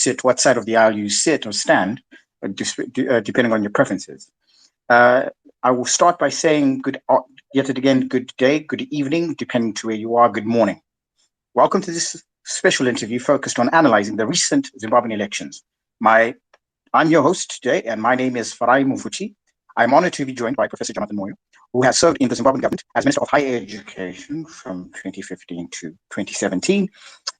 sit, what side of the aisle you sit or stand, depending on your preferences. I will start by saying yet again, good day, good evening, depending to where you are, good morning. Welcome to this special interview focused on analyzing the recent Zimbabwean elections. I'm your host today, and my name is Farai Mufuchi. I'm honored to be joined by Professor Jonathan Moyo, who has served in the Zimbabwean government as Minister of Higher Education from 2015 to 2017.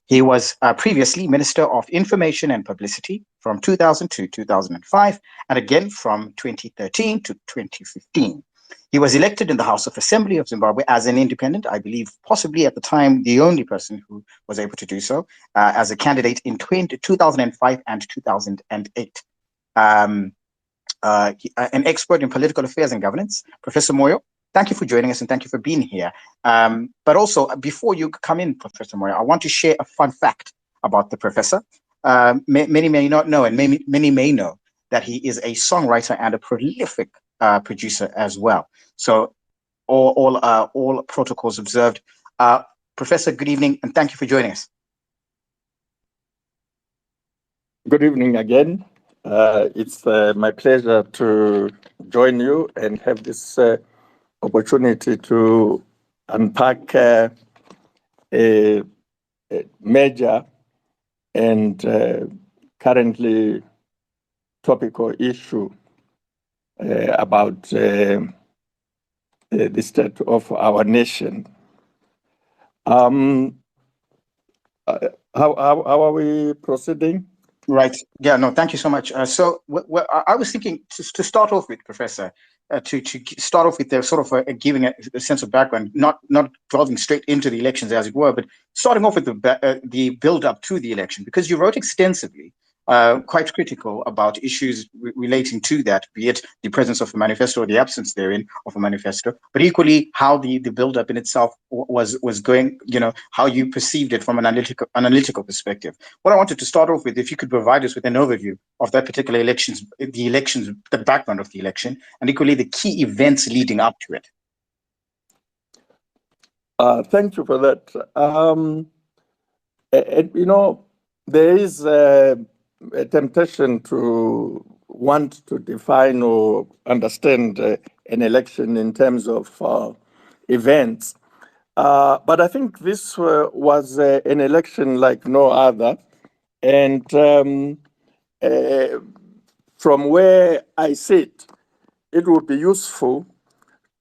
He was previously Minister of Information and Publicity from 2000 to 2005, and again from 2013 to 2015. He was elected in the House of Assembly of Zimbabwe as an independent, I believe possibly at the time the only person who was able to do so, as a candidate in 2005 and 2008. An expert in political affairs and governance, Professor Moyo, thank you for joining us and thank you for being here. But also, before you come in, Professor Moyo, I want to share a fun fact about the professor. Many may not know, and many may know, that he is a songwriter and a prolific producer as well. So all protocols observed. Professor, good evening, and thank you for joining us. Good evening again. It's my pleasure to join you and have this opportunity to unpack a major and currently topical issue about the state of our nation. How are we proceeding? Right. Yeah, no, thank you so much. So I was thinking to start off with, Professor, to start off with the sort of giving a sense of background, not delving straight into the elections as it were, but starting off with the build up to the election, because you wrote extensively, quite critical about issues relating to that, be it the presence of a manifesto or the absence therein of a manifesto, but equally how the build up in itself was going, how you perceived it from an analytical perspective. What I wanted to start off with, if you could provide us with an overview of that particular the background of the election, and equally the key events leading up to it. Thank you for that. There is a temptation to want to define or understand an election in terms of events. But I think this was an election like no other. And from where I sit, it would be useful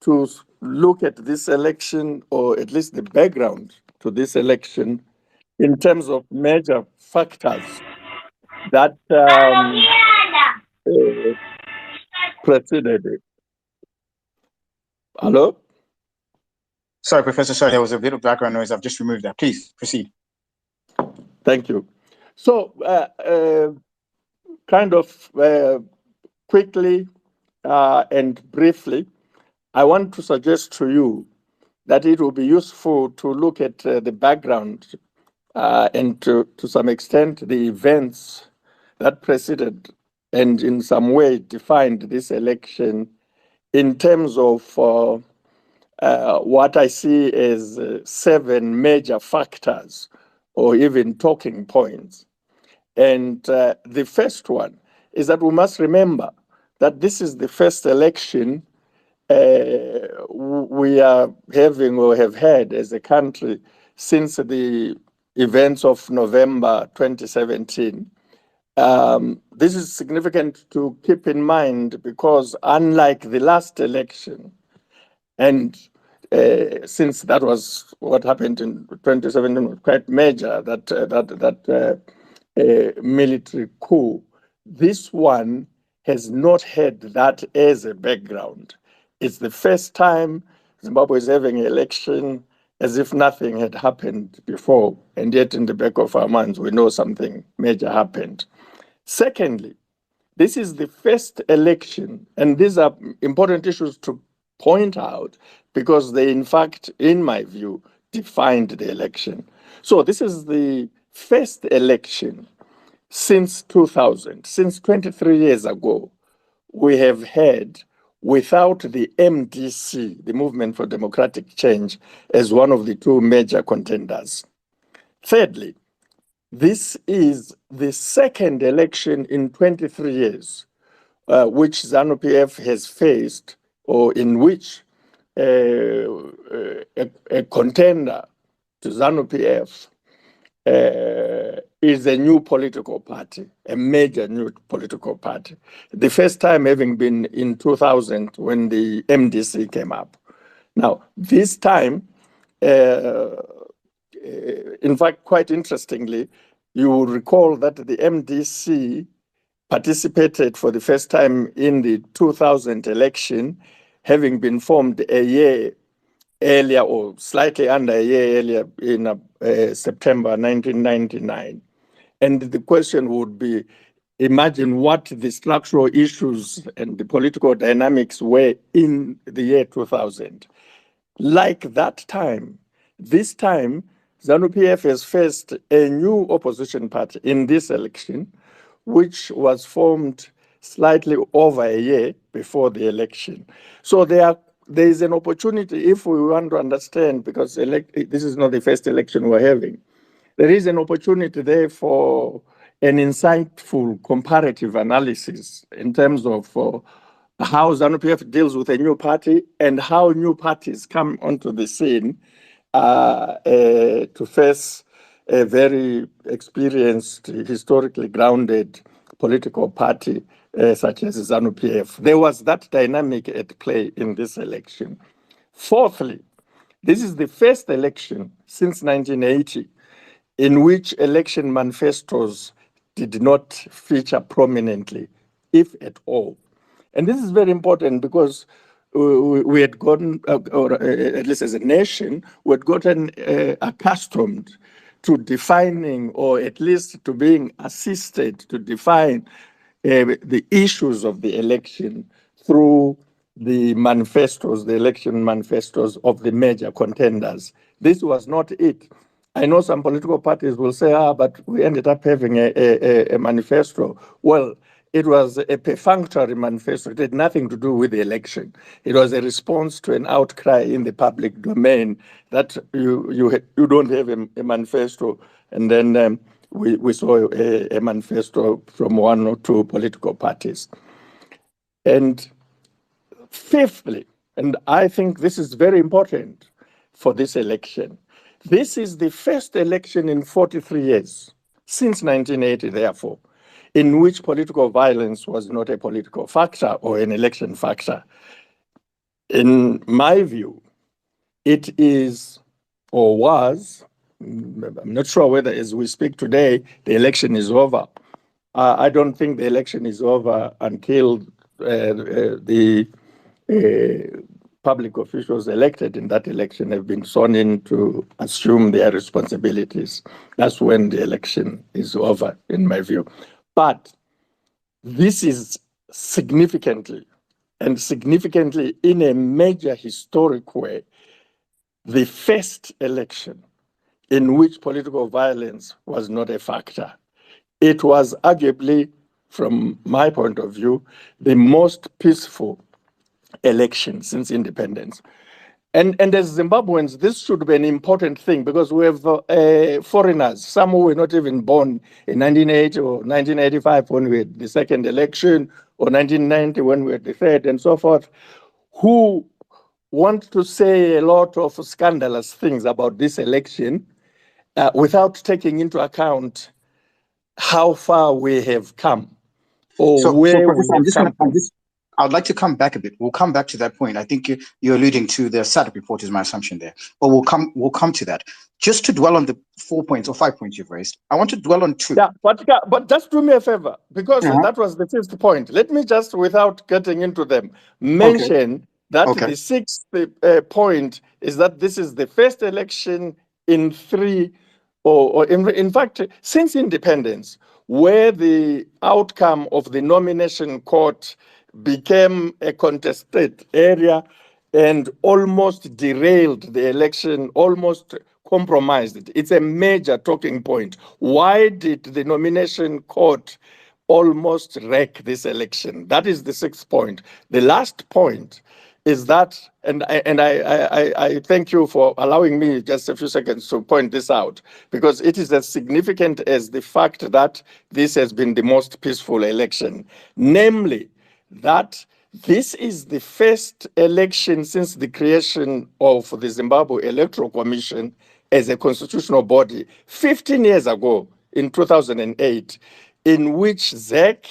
to look at this election, or at least the background to this election, in terms of major factors that preceded it. Hello? Sorry, Professor, sorry, there was a bit of background noise. I've just removed that. Please proceed. Thank you. So, quickly and briefly, I want to suggest to you that it will be useful to look at the background and to some extent the events that preceded and in some way defined this election in terms of what I see as 7 major factors or even talking points. And the first one is that we must remember that this is the first election we are having or have had as a country since the events of November 2017. This is significant to keep in mind because unlike the last election, and since that was what happened in 2017 was quite major, that military coup, this one has not had that as a background. It's the first time Zimbabwe is having an election as if nothing had happened before, and yet in the back of our minds, we know something major happened. Secondly, this is the first election, and these are important issues to point out because they, in fact, in my view, defined the election. So this is the first election since 2000, since 23 years ago, we have had without the MDC, the Movement for Democratic Change, as one of the 2 major contenders. Thirdly, This is the second election in 23 years which ZANU-PF has faced, or in which a contender to ZANU-PF is a new political party, a major new political party. The first time having been in 2000 when the MDC came up. Now, this time, in fact, quite interestingly, you will recall that the MDC participated for the first time in the 2000 election, having been formed a year earlier or slightly under a year earlier in September 1999. And the question would be, imagine what the structural issues and the political dynamics were in the year 2000. Like that time, this time, ZANU-PF has faced a new opposition party in this election, which was formed slightly over a year before the election. So there is an opportunity, if we want to understand, because this is not the first election we're having, there is an opportunity there for an insightful comparative analysis in terms of how ZANU-PF deals with a new party and how new parties come onto the scene to face a very experienced, historically grounded political party such as ZANU-PF. There was that dynamic at play in this election. Fourthly, this is the first election since 1980 in which election manifestos did not feature prominently, if at all. And this is very important because we had gotten, or at least as a nation, we had gotten accustomed to defining, or at least to being assisted to define the issues of the election through the manifestos, the election manifestos of the major contenders. This was not it. I know some political parties will say, but we ended up having a manifesto. Well, it was a perfunctory manifesto. It had nothing to do with the election. It was a response to an outcry in the public domain that you don't have a manifesto. And then we saw a manifesto from one or two political parties. And fifthly, and I think this is very important for this election, this is the first election in 43 years, since 1980, therefore, in which political violence was not a political factor or an election factor. In my view, it is or was, I'm not sure whether as we speak today, the election is over. I don't think the election is over until the public officials elected in that election have been sworn in to assume their responsibilities. That's when the election is over, in my view. But this is significantly in a major historic way, the first election in which political violence was not a factor. It was arguably, from my point of view, the most peaceful election since independence. And as Zimbabweans, this should be an important thing because we have foreigners, some who were not even born in 1980 or 1985 when we had the second election, or 1990 when we had the third, and so forth, who want to say a lot of scandalous things about this election without taking into account how far we have come, or where we have come from. I'd like to come back a bit. We'll come back to that point. I think you're alluding to the SADC report is my assumption there. But we'll come to that. Just to dwell on the 4 points or 5 points you've raised, I want to dwell on two. Yeah, but just do me a favor, because that was the fifth point. Let me just, without getting into them, mention that the sixth point is that this is the first election in three, or in fact, since independence, where the outcome of the nomination court became a contested area and almost derailed the election, almost compromised it. It's a major talking point. Why did the nomination court almost wreck this election? That is the sixth point. The last point is that, and I thank you for allowing me just a few seconds to point this out, because it is as significant as the fact that this has been the most peaceful election, namely that this is the first election since the creation of the Zimbabwe Electoral Commission as a constitutional body 15 years ago in 2008, in which ZEC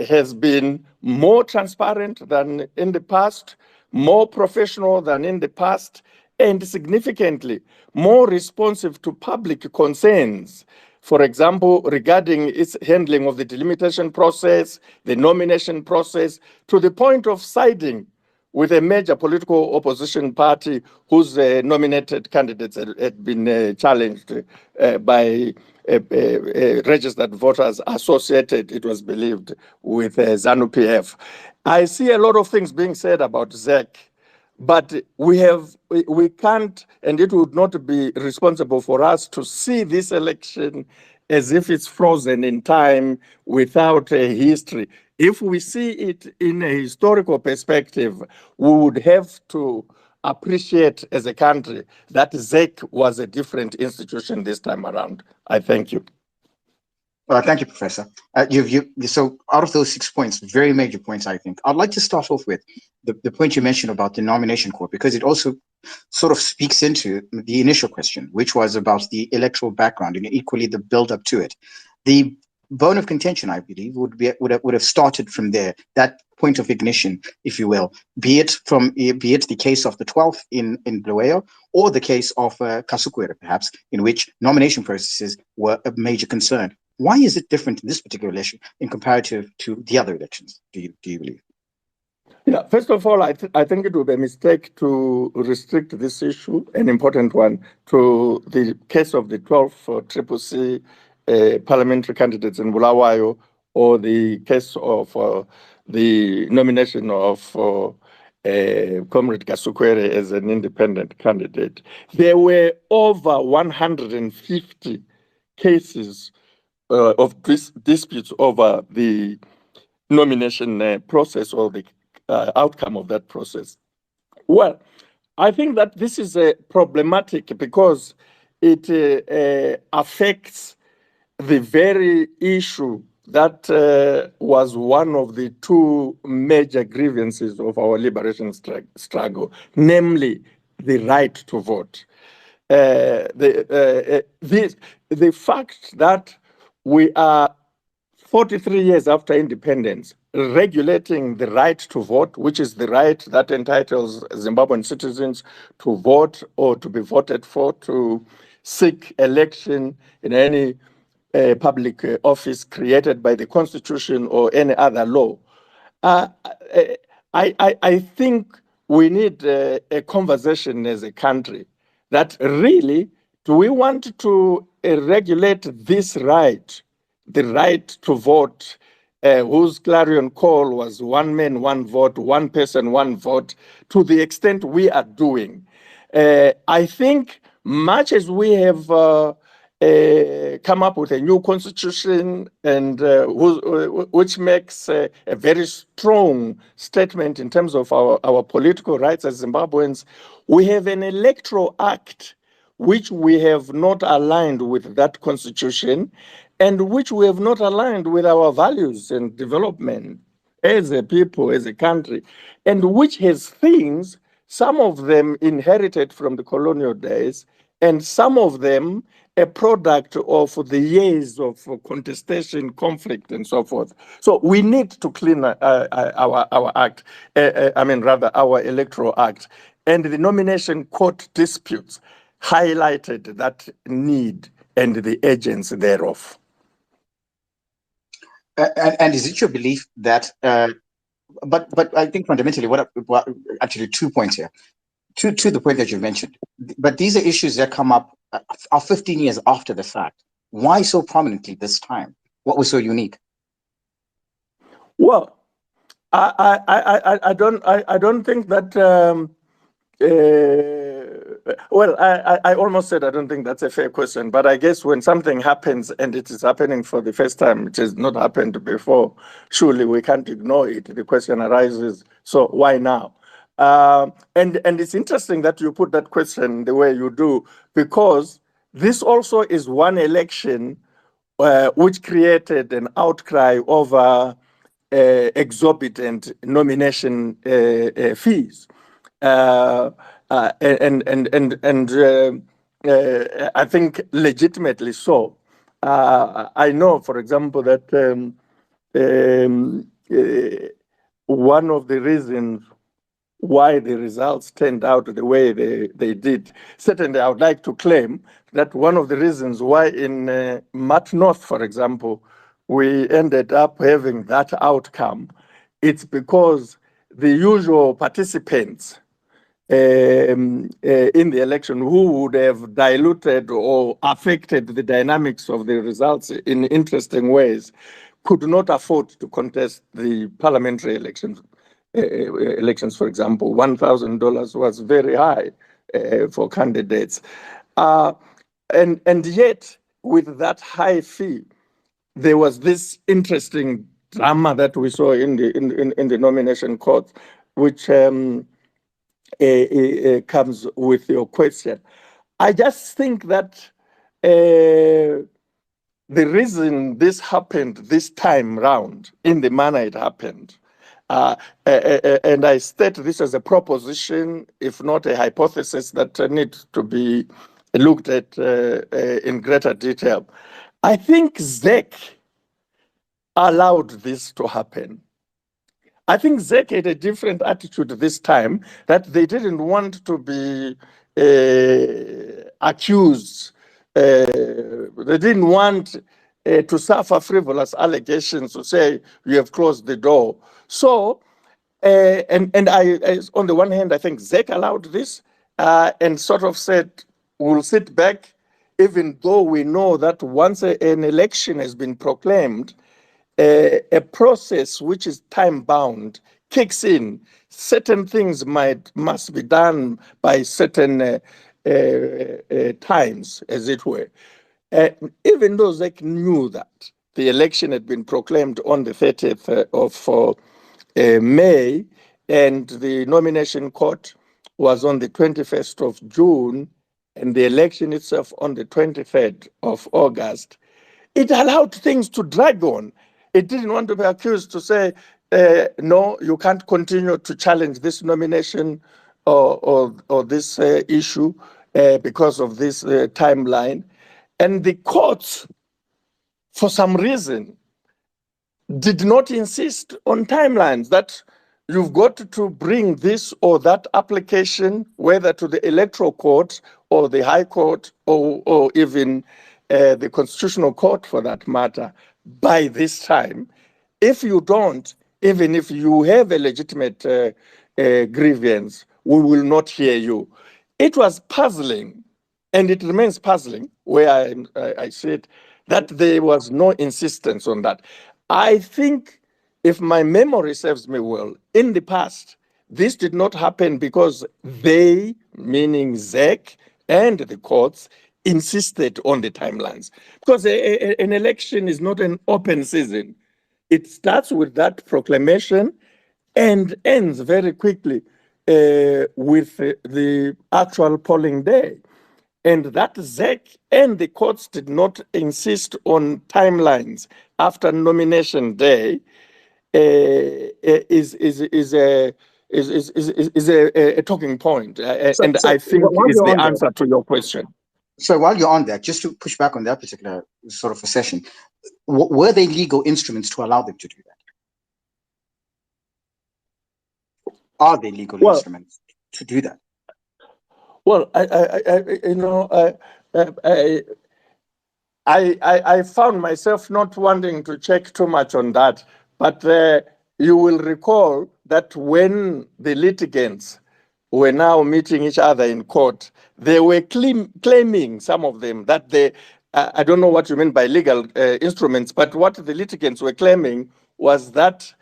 has been more transparent than in the past, more professional than in the past, and significantly more responsive to public concerns. For example, regarding its handling of the delimitation process, the nomination process, to the point of siding with a major political opposition party whose nominated candidates had been challenged by registered voters associated, it was believed, with ZANU-PF. I see a lot of things being said about ZEC, but we can't, and it would not be responsible for us to see this election as if it's frozen in time without a history. If we see it in a historical perspective, we would have to appreciate as a country that ZEC was a different institution this time around. I thank you. Thank you, Professor. So out of those 6 points, very major points, I think. I'd like to start off with the point you mentioned about the nomination court, because it also sort of speaks into the initial question, which was about the electoral background and equally the build-up to it. The bone of contention, I believe, would have started from there, that point of ignition, if you will, be it the case of the 12th in Moyo, or the case of Kasukwere, perhaps, in which nomination processes were a major concern. Why is it different in this particular election in comparative to the other elections, do you believe? Yeah, first of all, I think it would be a mistake to restrict this issue, an important one, to the case of the 12 CCC parliamentary candidates in Bulawayo, or the case of the nomination of Comrade Kasukwere as an independent candidate. There were over 150 cases of disputes over the nomination process or the outcome of that process. Well, I think that this is problematic because it affects the very issue that was one of the two major grievances of our liberation struggle, namely the right to vote. The fact that we are 43 years after independence, regulating the right to vote, which is the right that entitles Zimbabwean citizens to vote or to be voted for, to seek election in any public office created by the Constitution or any other law. I think we need a conversation as a country that really, do we want to regulate this right, the right to vote, whose clarion call was one man, one vote, one person, one vote, to the extent we are doing? I think much as we have come up with a new constitution and which makes a very strong statement in terms of our political rights as Zimbabweans, we have an electoral act which we have not aligned with that constitution and which we have not aligned with our values and development as a people, as a country, and which has things, some of them inherited from the colonial days, and some of them a product of the years of contestation, conflict, and so forth. So we need to clean our act, our electoral act. And the nomination court disputes highlighted that need and the urgency thereof. And is it your belief that, but I think fundamentally, actually 2 points here, to the point that you mentioned, but these are issues that come up are 15 years after the fact. Why so prominently this time? What was so unique? Well, I don't think that Well, I almost said I don't think that's a fair question, but I guess when something happens and it is happening for the first time, it has not happened before, surely we can't ignore it. The question arises, so why now? And it's interesting that you put that question the way you do, because this also is one election which created an outcry over exorbitant nomination fees. And I think legitimately so. I know, for example, that one of the reasons why the results turned out the way they did, certainly I would like to claim that one of the reasons why in Mat North, for example, we ended up having that outcome, it's because the usual participants in the election who would have diluted or affected the dynamics of the results in interesting ways could not afford to contest the parliamentary elections. Elections, for example, $1,000 was very high for candidates. And yet, with that high fee, there was this interesting drama that we saw in the nomination court, which comes with your question. I just think that the reason this happened this time round in the manner it happened, and I state this as a proposition, if not a hypothesis that needs to be looked at in greater detail. I think ZEC allowed this to happen. I think ZEC had a different attitude this time, that they didn't want to be accused. They didn't want to suffer frivolous allegations to say you have closed the door. So, and I, on the one hand, I think ZEC allowed this and sort of said, we'll sit back, even though we know that once an election has been proclaimed, a process which is time-bound kicks in. Certain things must be done by certain times, as it were. Even though ZEC knew that the election had been proclaimed on the 30th of May, and the nomination court was on the 21st of June, and the election itself on the 23rd of August, it allowed things to drag on. It didn't want to be accused to say, no, you can't continue to challenge this nomination or this issue because of this timeline. And the courts, for some reason, did not insist on timelines, that you've got to bring this or that application, whether to the electoral court or the high court or even the constitutional court for that matter, by this time. If you don't, even if you have a legitimate grievance, we will not hear you. It was puzzling, and it remains puzzling, where I said that there was no insistence on that. I think, if my memory serves me well, in the past, this did not happen because they, meaning ZEC and the courts, insisted on the timelines. Because an election is not an open season. It starts with that proclamation and ends very quickly with the actual polling day. And that ZEC and the courts did not insist on timelines after nomination day is a talking point, and I think is the answer to your question. So while you're on that, just to push back on that particular sort of a session, were they legal instruments to allow them to do that? Are they legal instruments to do that? Well, I found myself not wanting to check too much on that, but you will recall that when the litigants were now meeting each other in court, they were claiming, some of them, that they, I don't know what you mean by legal instruments, but what the litigants were claiming was that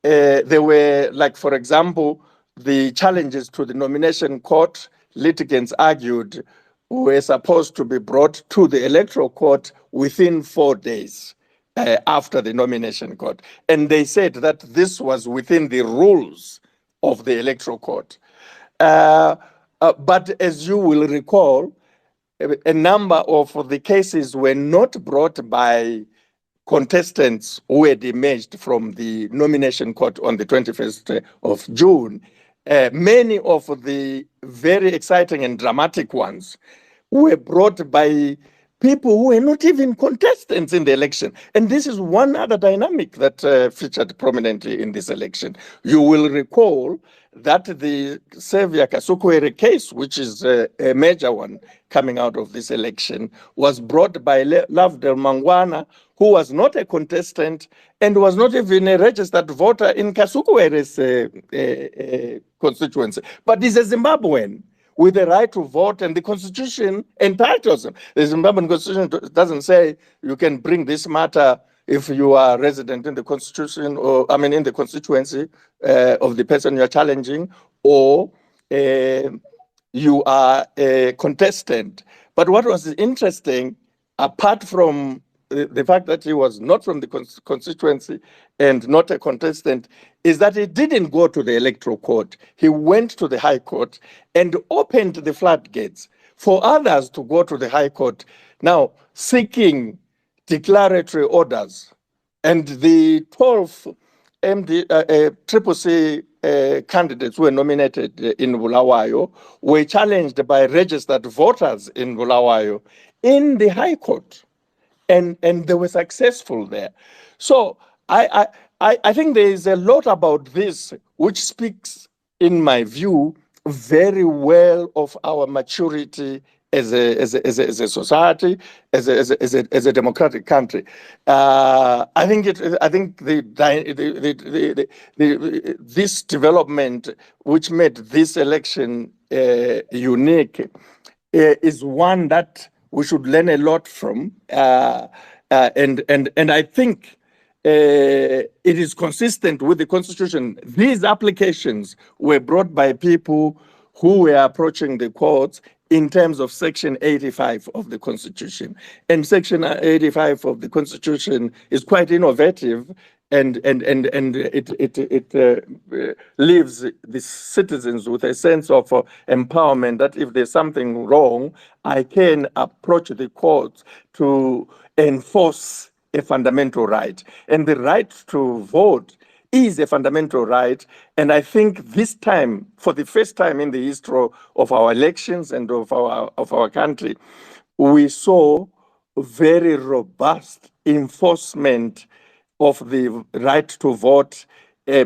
they were, like, for example, the challenges to the nomination court litigants argued were supposed to be brought to the electoral court within 4 days after the nomination court. And they said that this was within the rules of the electoral court. But as you will recall, a number of the cases were not brought by contestants who had emerged from the nomination court on the 21st of June. Many of the very exciting and dramatic ones were brought by people who were not even contestants in the election. And this is one other dynamic that featured prominently in this election. You will recall that the Xavier Kasukuwere case, which is a major one coming out of this election, was brought by Lovedale Mangwana, who was not a contestant and was not even a registered voter in Kasukuwere's constituency, but is a Zimbabwean with the right to vote, and the Constitution entitles them. The Zimbabwean Constitution doesn't say you can bring this matter if you are resident in the Constitution, or in the constituency of the person you are challenging, or you are a contestant. But what was interesting, apart from the fact that he was not from the constituency and not a contestant, is that he didn't go to the electoral court. He went to the High Court and opened the floodgates for others to go to the High Court, now seeking declaratory orders. And the 12 Triple C candidates who were nominated in Bulawayo were challenged by registered voters in Bulawayo in the High Court. And they were successful there. So I think there is a lot about this which speaks, in my view, very well of our maturity as a society, as a democratic country. I think this development, which made this election unique, is one that we should learn a lot from, and I think it is consistent with the Constitution. These applications were brought by people who were approaching the courts in terms of Section 85 of the Constitution. And Section 85 of the Constitution is quite innovative, and it leaves the citizens with a sense of empowerment that if there's something wrong, I can approach the courts to enforce a fundamental right. And the right to vote is a fundamental right. And I think this time, for the first time in the history of our elections and of our country, we saw very robust enforcement of the right to vote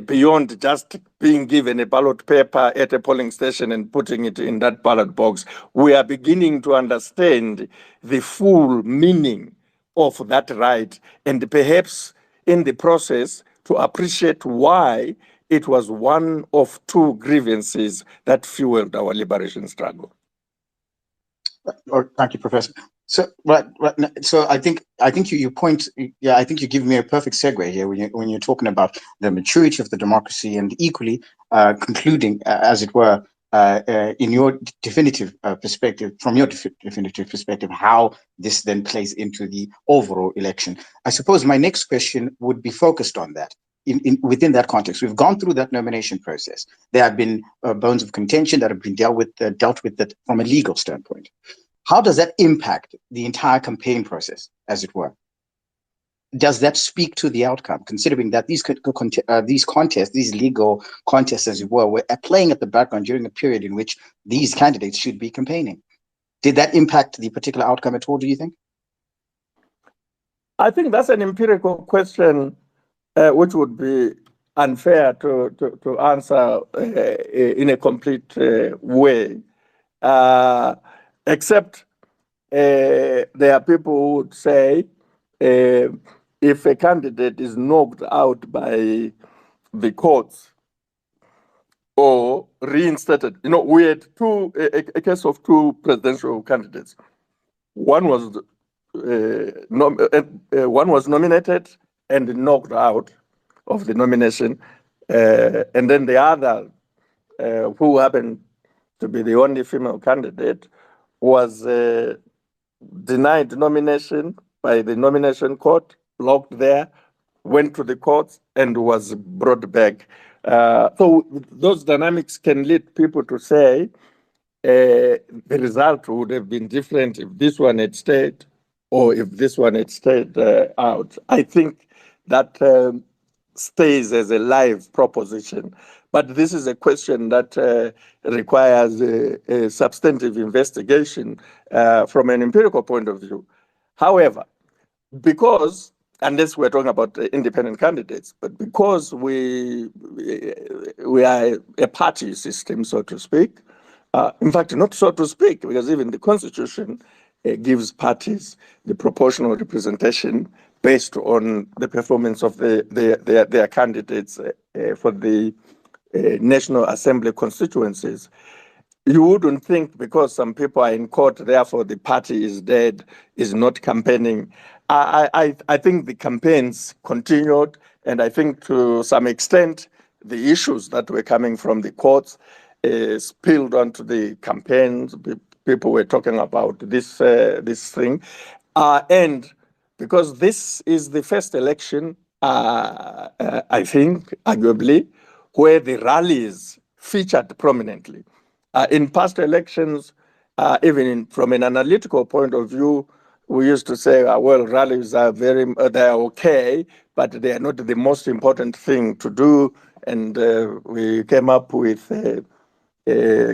beyond just being given a ballot paper at a polling station and putting it in that ballot box. We are beginning to understand the full meaning of that right, and perhaps in the process to appreciate why it was one of two grievances that fueled our liberation struggle. Thank you, Professor. So, so I think you point. Yeah, I think you give me a perfect segue here when you're talking about the maturity of the democracy, and equally concluding, as it were, in your definitive perspective, from your definitive perspective, how this then plays into the overall election. I suppose my next question would be focused on that. Within that context, we've gone through that nomination process. There have been bones of contention that have been dealt with that from a legal standpoint. How does that impact the entire campaign process, as it were? Does that speak to the outcome, considering that these contests, these legal contests, as it were playing at the background during a period in which these candidates should be campaigning? Did that impact the particular outcome at all, do you think? I think that's an empirical question which would be unfair to answer in a complete way. Except there are people who would say if a candidate is knocked out by the courts or reinstated, we had a case of two presidential candidates. One was nominated and knocked out of the nomination, and then the other who happened to be the only female candidate, was denied nomination by the nomination court, blocked there, went to the courts, and was brought back. So those dynamics can lead people to say the result would have been different if this one had stayed or if this one had stayed out. I think that stays as a live proposition. But this is a question that requires a substantive investigation from an empirical point of view. However, because, unless we're talking about independent candidates, but because we are a party system, so to speak, in fact, not so to speak, because even the Constitution gives parties the proportional representation based on the performance of their candidates for the National Assembly constituencies. You wouldn't think because some people are in court, therefore the party is dead, is not campaigning. I think the campaigns continued, and I think to some extent the issues that were coming from the courts spilled onto the campaigns. People were talking about this thing, and because this is the first election, I think, arguably, where the rallies featured prominently. In past elections, from an analytical point of view, we used to say, well, rallies are they're okay, but they are not the most important thing to do. And we came up with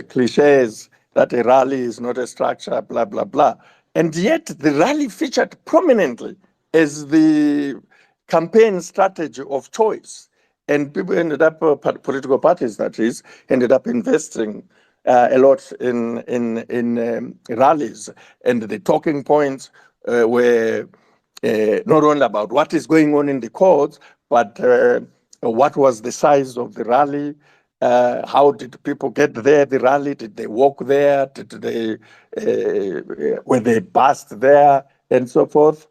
cliches that a rally is not a structure, blah, blah, blah. And yet the rally featured prominently as the campaign strategy of choice. And people ended up, political parties that is, ended up investing a lot in rallies. And the talking points were not only about what is going on in the courts, but what was the size of the rally, how did people get there, the rally, did they walk there, did they, were they bussed there, and so forth.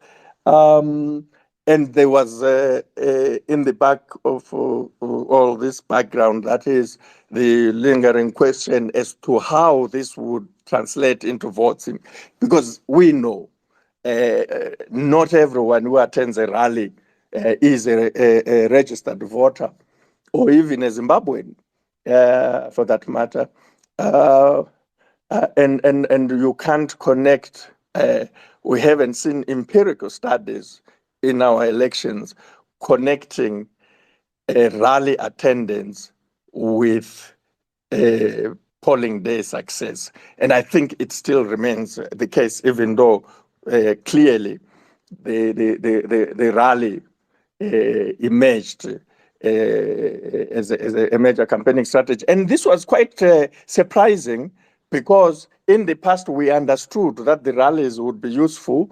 And there was in the back of all this background, that is the lingering question as to how this would translate into votes. Because we know not everyone who attends a rally is a registered voter, or even a Zimbabwean, for that matter. And you can't connect, we haven't seen empirical studies in our elections connecting rally attendance with polling day success. And I think it still remains the case, even though clearly the rally emerged as a major campaigning strategy. And this was quite surprising, because in the past we understood that the rallies would be useful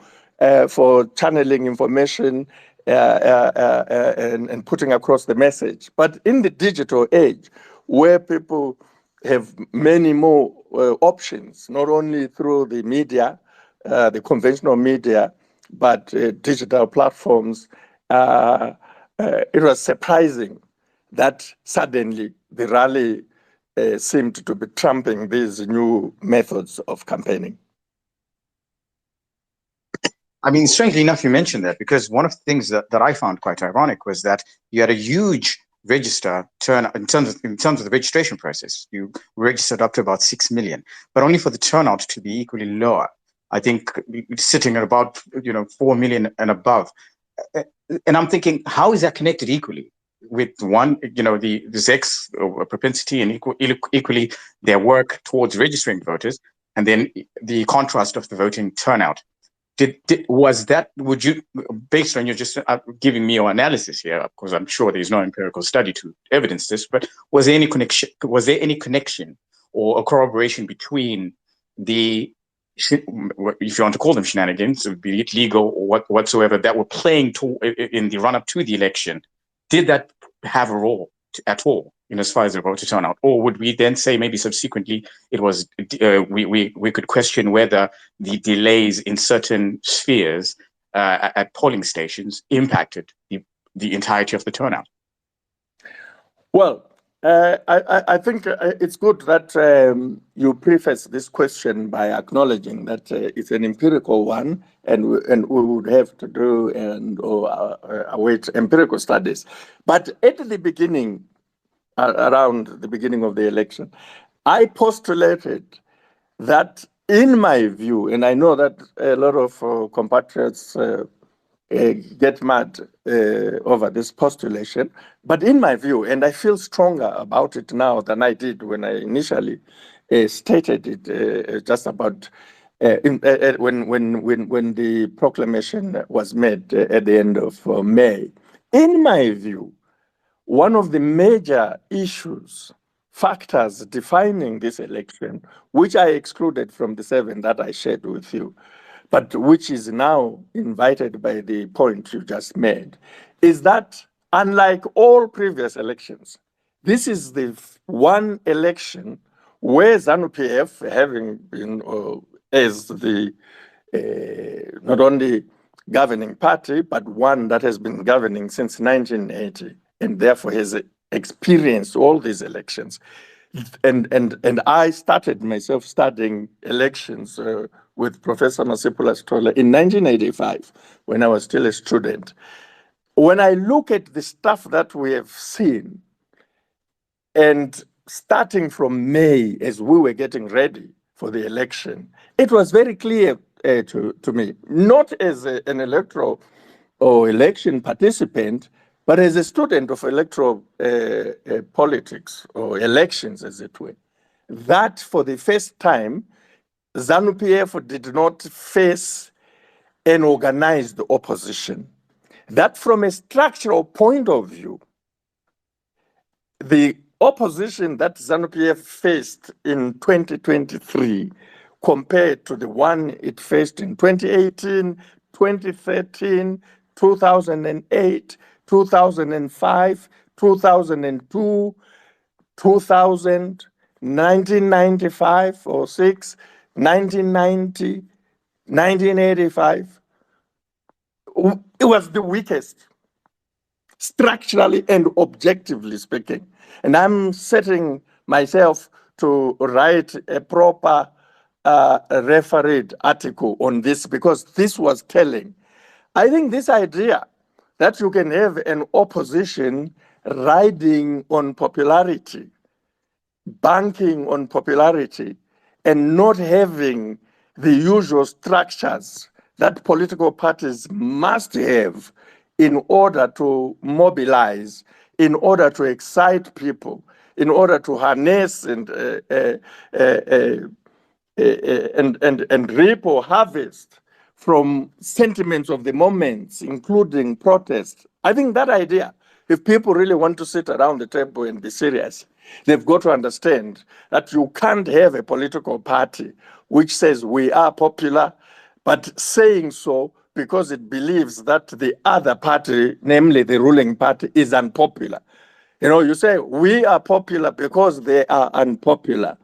for channeling information and putting across the message. But in the digital age, where people have many more options, not only through the media, the conventional media, but digital platforms, it was surprising that suddenly the rally seemed to be trumping these new methods of campaigning. I mean, strangely enough, you mentioned that, because one of the things that I found quite ironic was that you had a huge register turnout in terms of the registration process. You registered up to about 6 million, but only for the turnout to be equally lower. I think sitting at about 4 million and above. And I'm thinking, how is that connected equally with one, the sex propensity, and equally their work towards registering voters, and then the contrast of the voting turnout? Would you, based on you just giving me your analysis here, of course, I'm sure there's no empirical study to evidence this, but was there any connection or a corroboration between the, if you want to call them shenanigans, be it legal or whatsoever, that were playing in the run-up to the election? Did that have a role at all as far as the voter turnout? Or would we then say maybe subsequently it was we could question whether the delays in certain spheres at polling stations impacted the entirety of the turnout? Well, I think it's good that you preface this question by acknowledging that it's an empirical one, and we would have to do and await empirical studies. But at the beginning, around the beginning of the election, I postulated that, in my view, and I know that a lot of compatriots get mad over this postulation. But in my view, and I feel stronger about it now than I did when I initially stated it just about when the proclamation was made at the end of May. In my view, one of the major issues, factors defining this election, which I excluded from the 7 that I shared with you, but which is now invited by the point you just made, is that unlike all previous elections, this is the one election where ZANU-PF, having been as the not only governing party, but one that has been governing since 1980, and therefore has experienced all these elections. And I started myself studying elections with Professor Masipula Stola in 1985, when I was still a student. When I look at the stuff that we have seen, and starting from May, as we were getting ready for the election, it was very clear to me, not as an electoral or election participant, but as a student of electoral politics or elections, as it were, that for the first time, ZANU-PF did not face an organized opposition. That from a structural point of view, the opposition that ZANU-PF faced in 2023 compared to the one it faced in 2018, 2013, 2008, 2005, 2002, 2000, 1995 or 6, 1990, 1985, it was the weakest, structurally and objectively speaking. And I'm setting myself to write a proper refereed article on this, because this was telling. I think this idea that you can have an opposition riding on popularity, banking on popularity, and not having the usual structures that political parties must have in order to mobilize, in order to excite people, in order to harness and reap or harvest from sentiments of the moments, including protest. I think that idea, if people really want to sit around the table and be serious, they've got to understand that you can't have a political party which says we are popular, but saying so because it believes that the other party, namely the ruling party, is unpopular. You know, you say we are popular because they are unpopular.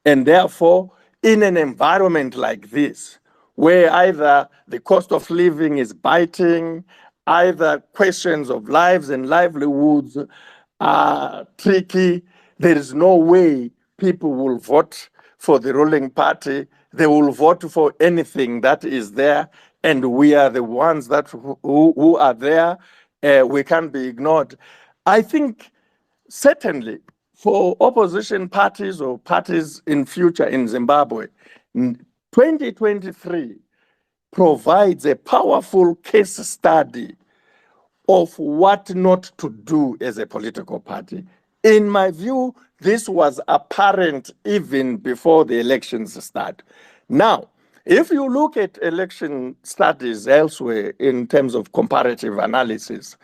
And therefore, in an environment like this, where either the cost of living is biting, either questions of lives and livelihoods are tricky, there is no way people will vote for the ruling party. They will vote for anything that is there, and we are the ones that who are there. We can't be ignored. I think certainly for opposition parties or parties in future in Zimbabwe, 2023 provides a powerful case study of what not to do as a political party. In my view, this was apparent even before the elections start. Now, if you look at election studies elsewhere in terms of comparative analysis,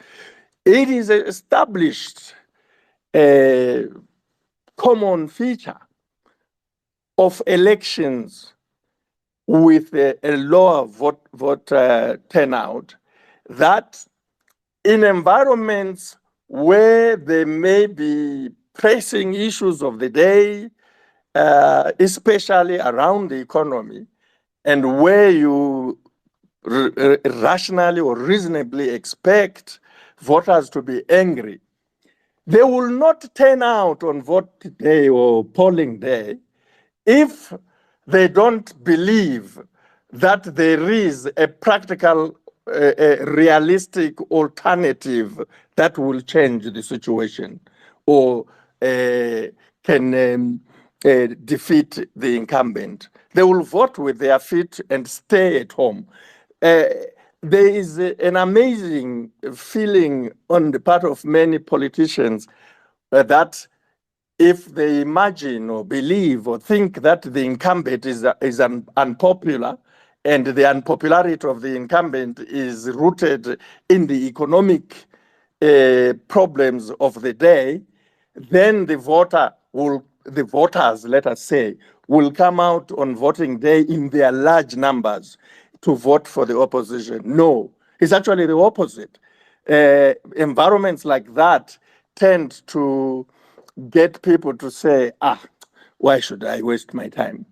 it is established a common feature of elections with a lower vote turnout, that in environments where there may be pressing issues of the day, especially around the economy, and where you rationally or reasonably expect voters to be angry, They will not turn out on vote day or polling day if they don't believe that there is a practical, a realistic alternative that will change the situation or can defeat the incumbent. They will vote with their feet and stay at home. There is an amazing feeling on the part of many politicians that if they imagine or believe or think that the incumbent is unpopular, and the unpopularity of the incumbent is rooted in the economic problems of the day, then the voters, let us say, will come out on voting day in their large numbers to vote for the opposition. No, it's actually the opposite. Environments like that tend to get people to say, why should I waste my time?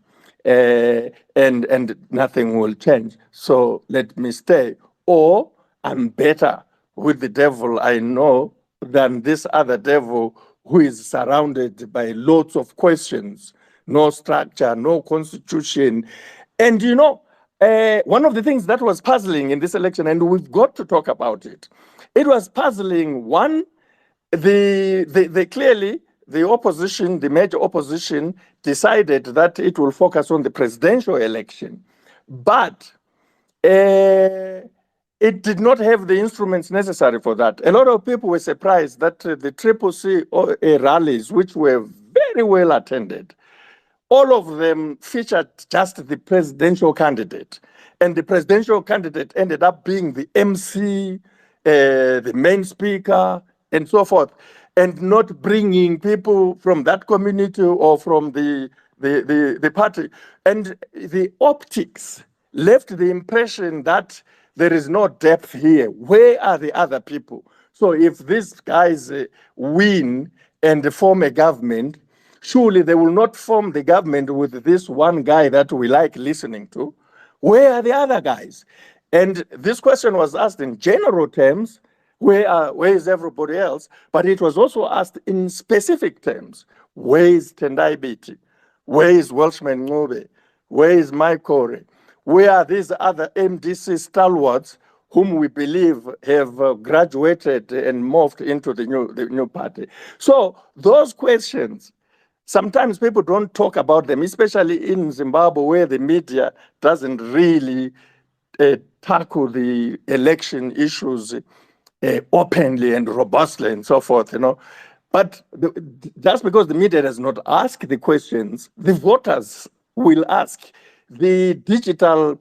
And nothing will change. So let me stay. Or I'm better with the devil I know than this other devil who is surrounded by lots of questions, no structure, no constitution. And one of the things that was puzzling in this election, and we've got to talk about it, it was puzzling, one, clearly the opposition, the major opposition, decided that it will focus on the presidential election. But it did not have the instruments necessary for that. A lot of people were surprised that the Triple C rallies, which were very well attended, all of them featured just the presidential candidate. And the presidential candidate ended up being the MC, the main speaker, and so forth, and not bringing people from that community or from the party. And the optics left the impression that there is no depth here. Where are the other people? So if these guys win and form a government, surely they will not form the government with this one guy that we like listening to. Where are the other guys? And this question was asked in general terms, where is everybody else? But it was also asked in specific terms. Where is Tendai Biti? Where is Welshman Ngube? Where is Maikore? Where are these other MDC stalwarts whom we believe have graduated and morphed into the new party? So those questions, sometimes people don't talk about them, especially in Zimbabwe, where the media doesn't really tackle the election issues openly and robustly and so forth, But just because the media does not ask the questions, the voters will ask. The digital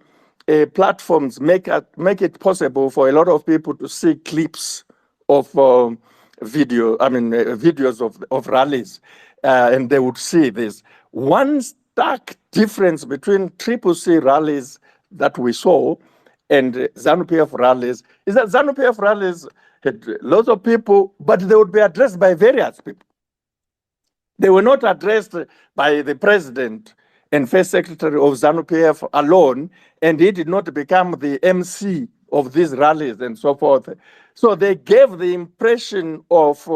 platforms make it possible for a lot of people to see clips of videos of rallies, and they would see this. One stark difference between Triple C rallies that we saw and ZANU-PF rallies is that ZANU-PF rallies had lots of people, but they would be addressed by various people. They were not addressed by the president and first secretary of ZANU-PF alone, and he did not become the MC of these rallies and so forth. So they gave the impression of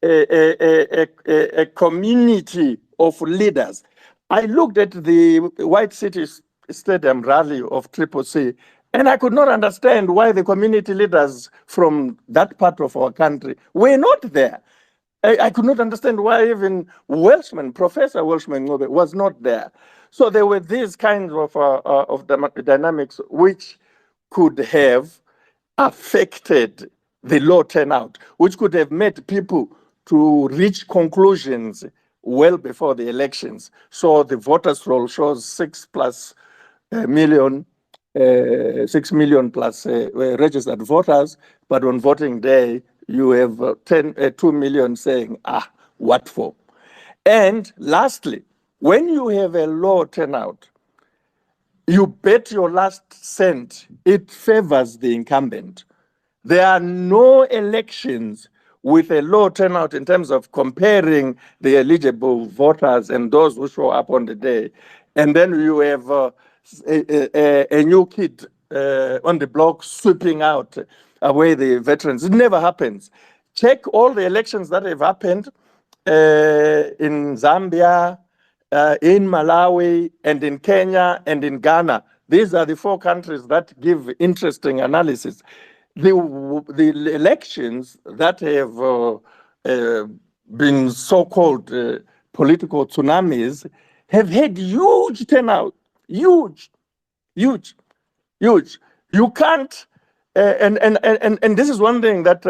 a community of leaders. I looked at the White City Stadium rally of Triple C, and I could not understand why the community leaders from that part of our country were not there. I could not understand why even Professor Welshman Ngube was not there. So there were these kinds of dynamics which could have affected the low turnout, which could have made people to reach conclusions well before the elections. So the voters roll shows 6 million plus registered voters, but on voting day, you have 2 million saying, what for? And lastly, when you have a low turnout, you bet your last cent, it favors the incumbent. There are no elections with a low turnout in terms of comparing the eligible voters and those who show up on the day. And then you have a new kid on the block sweeping out away the veterans. It never happens. Check all the elections that have happened in Zambia, in Malawi, and in Kenya, and in Ghana. These are the 4 countries that give interesting analysis. The elections that have been so-called political tsunamis have had huge turnout, huge. You can't, and this is one thing that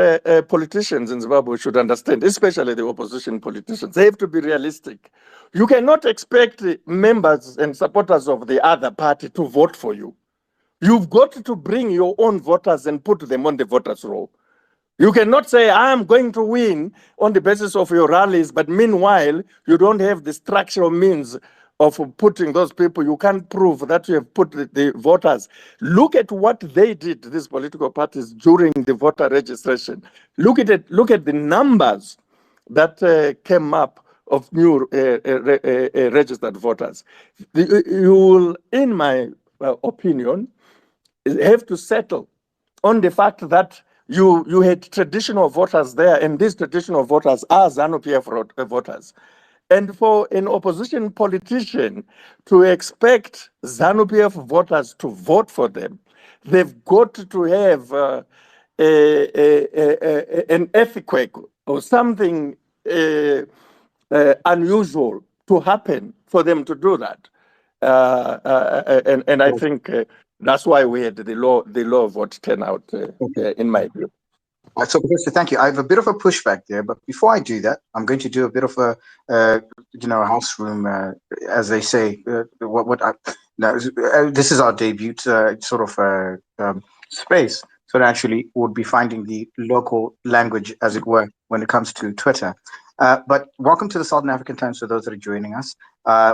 politicians in Zimbabwe should understand, especially the opposition politicians. They have to be realistic. You cannot expect members and supporters of the other party to vote for you. You've got to bring your own voters and put them on the voters' roll. You cannot say, I'm going to win on the basis of your rallies, but meanwhile, you don't have the structural means of putting those people. You can't prove that you have put the voters. Look at what they did, these political parties, during the voter registration. Look at it. Look at the numbers that came up of new registered voters. You will, in my opinion, have to settle on the fact that you had traditional voters there, and these traditional voters are ZANU-PF voters. And for an opposition politician to expect ZANU-PF voters to vote for them, they've got to have an earthquake or something unusual to happen for them to do that. And I think that's why we had the low vote turnout, in my view. So, Professor, thank you. I have a bit of a pushback there, but before I do that, I'm going to do a bit of a, house room, as they say. This is our debut sort of space. So actually, would be finding the local language, as it were, when it comes to Twitter. But welcome to the Southern African Times for those that are joining us.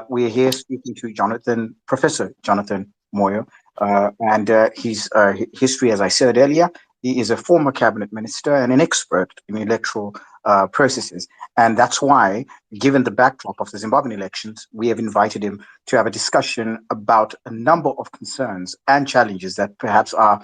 We are here speaking to Professor Jonathan Moyo, and his history, as I said earlier. He is a former cabinet minister and an expert in electoral processes. And that's why, given the backdrop of the Zimbabwean elections, we have invited him to have a discussion about a number of concerns and challenges that perhaps are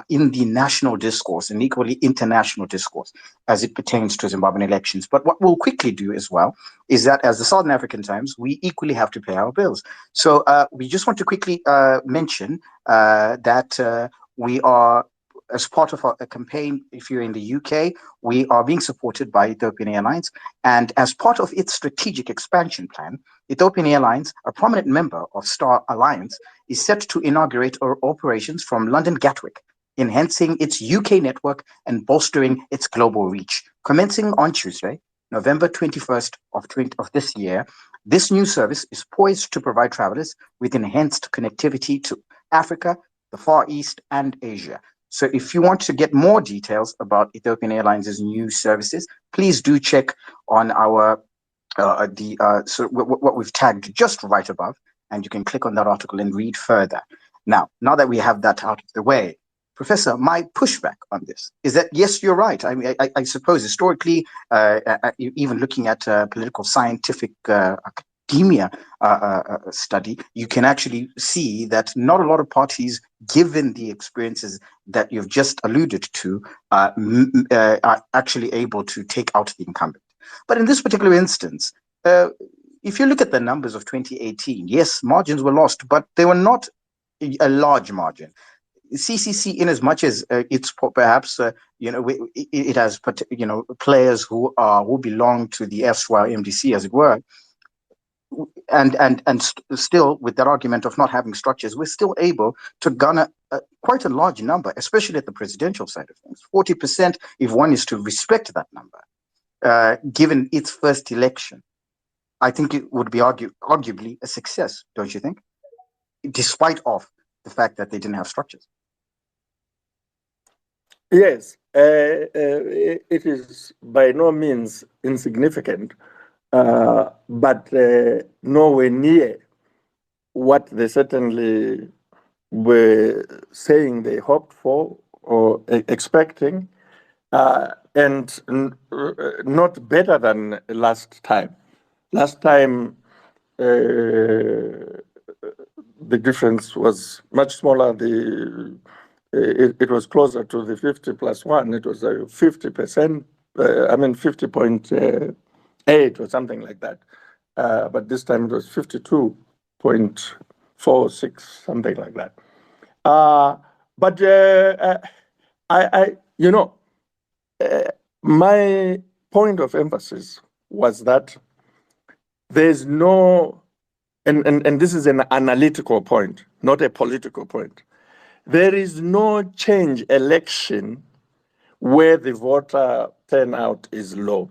in the national discourse and equally international discourse as it pertains to Zimbabwean elections. But what we'll quickly do as well is that as the Southern African Times, we equally have to pay our bills. So we just want to quickly mention that we are, as part of a campaign, if you're in the UK, we are being supported by Ethiopian Airlines. And as part of its strategic expansion plan, Ethiopian Airlines, a prominent member of Star Alliance, is set to inaugurate operations from London Gatwick, enhancing its UK network and bolstering its global reach. Commencing on Tuesday, November 21st of this year, this new service is poised to provide travelers with enhanced connectivity to Africa, the Far East, and Asia. So if you want to get more details about Ethiopian Airlines' new services, please do check on our what we've tagged just right above, and you can click on that article and read further. Now that we have that out of the way, Professor, my pushback on this is that, yes, you're right. I mean, I suppose historically, even looking at political scientific academia study, you can actually see that not a lot of parties, given the experiences that you've just alluded to, are actually able to take out the incumbent. But in this particular instance, if you look at the numbers of 2018, yes, margins were lost, but they were not a large margin. CCC, in as much as it's perhaps it has players who belong to the erstwhile MDC, as it were, and still with that argument of not having structures, we're still able to garner quite a large number, especially at the presidential side of things. 40%, if one is to respect that number, given its first election, I think it would be arguably a success, don't you think? Despite of the fact that they didn't have structures. Yes, it is by no means insignificant, but nowhere near what they certainly were saying they hoped for or expecting, and not better than last time. Last time, the difference was much smaller. It was closer to the 50+1. It was 50%, 50.8 or something like that. But this time it was 52.46, something like that. My point of emphasis was that there's no, and this is an analytical point, not a political point. There is no change election where the voter turnout is low.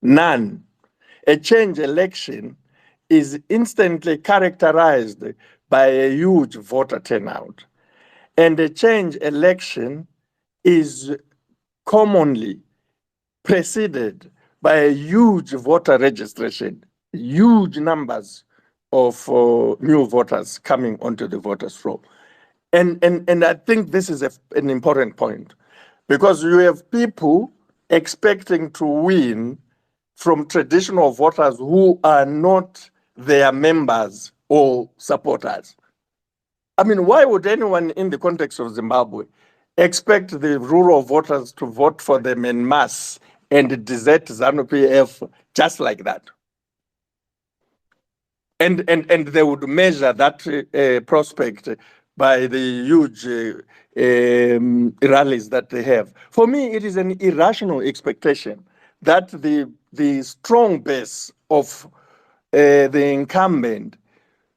None. A change election is instantly characterized by a huge voter turnout. And a change election is commonly preceded by a huge voter registration, huge numbers of new voters coming onto the voters' roll. And I think this is an important point, because you have people expecting to win from traditional voters who are not their members or supporters. I mean, why would anyone in the context of Zimbabwe expect the rural voters to vote for them en masse and desert ZANU-PF just like that? And they would measure that prospect by the huge rallies that they have. For me, it is an irrational expectation that the strong base of the incumbent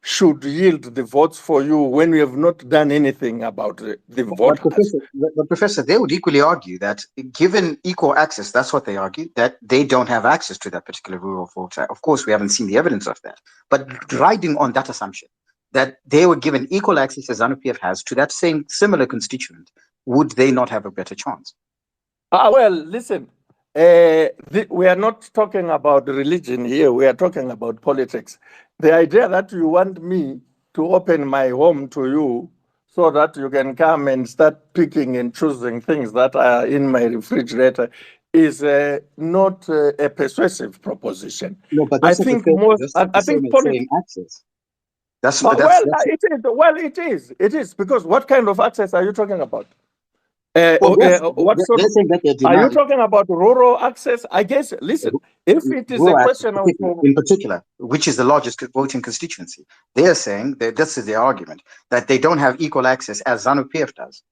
should yield the votes for you when we have not done anything about the voters. But Professor, they would equally argue that given equal access, that's what they argue, that they don't have access to that particular rural voter. Of course, we haven't seen the evidence of that. But riding on that assumption, that they were given equal access as ZANU-PF has to that same similar constituent, would they not have a better chance? Well, listen, we are not talking about religion here. We are talking about politics. The idea that you want me to open my home to you so that you can come and start picking and choosing things that are in my refrigerator is not a persuasive proposition. No, but that's I think politics. Access. It is because what kind of access are you talking about? They're saying that they're are you talking about rural access? I guess, listen, if it is a question of... In particular, which is the largest voting constituency, they are saying that this is their argument, that they don't have equal access as ZANU-PF does.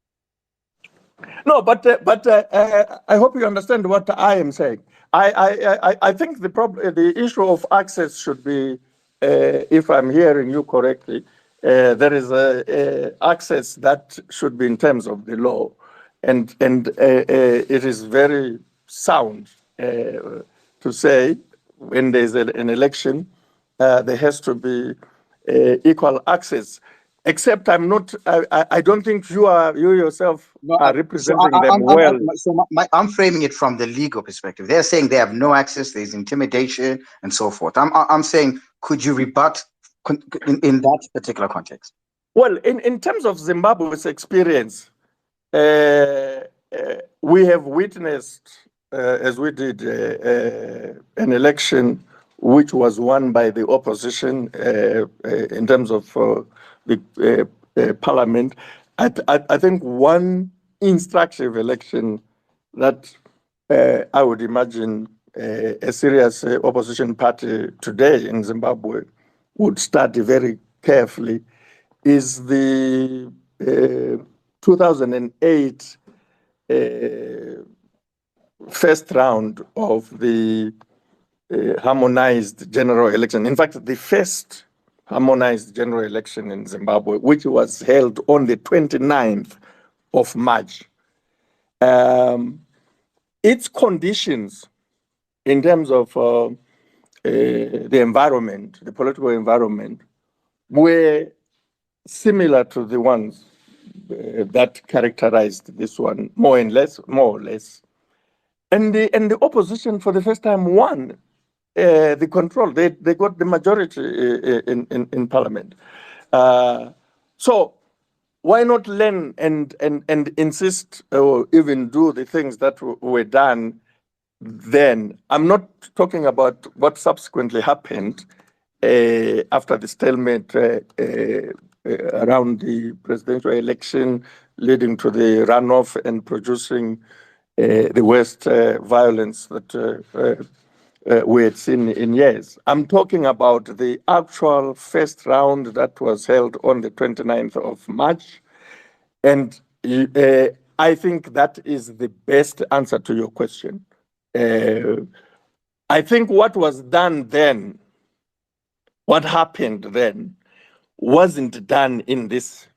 No, but I hope you understand what I am saying. I think the issue of access should be, if I'm hearing you correctly, there is access that should be in terms of the law. And it is very sound to say when there's an election, there has to be equal access. Except I don't think you yourself are representing them well. I'm framing it from the legal perspective. They're saying they have no access, there's intimidation and so forth. I'm saying, could you rebut in that particular context? Well, in terms of Zimbabwe's experience, we have witnessed, as we did, an election which was won by the opposition in terms of the parliament. I think one instructive election that I would imagine a serious opposition party today in Zimbabwe would study very carefully is the 2008 first round of the harmonized general election. In fact, the first harmonized general election in Zimbabwe, which was held on the 29th of March. Its conditions in terms of the environment, the political environment, were similar to the ones that characterized this one, more or less. And the opposition for the first time won the control. They got the majority in parliament. So why not learn and insist or even do the things that were done then? I'm not talking about what subsequently happened after the stalemate around the presidential election, leading to the runoff and producing the worst violence that we had seen in years. I'm talking about the actual first round that was held on the 29th of March. And I think that is the best answer to your question. I think what was done then, what happened then, wasn't done in this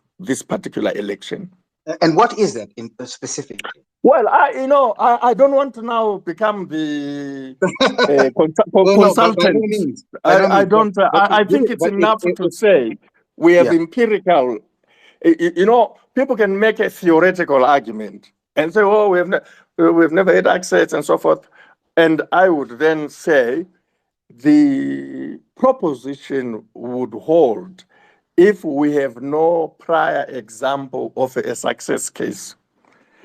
particular election. And what is that in specifically? Well, I don't want to now become the No, but by no consultant. means. By no I means. don't. I think it's enough to say we have Yeah. empirical. People can make a theoretical argument and say, "Oh, we've never had access and so forth," and I would then say the proposition would hold if we have no prior example of a success case.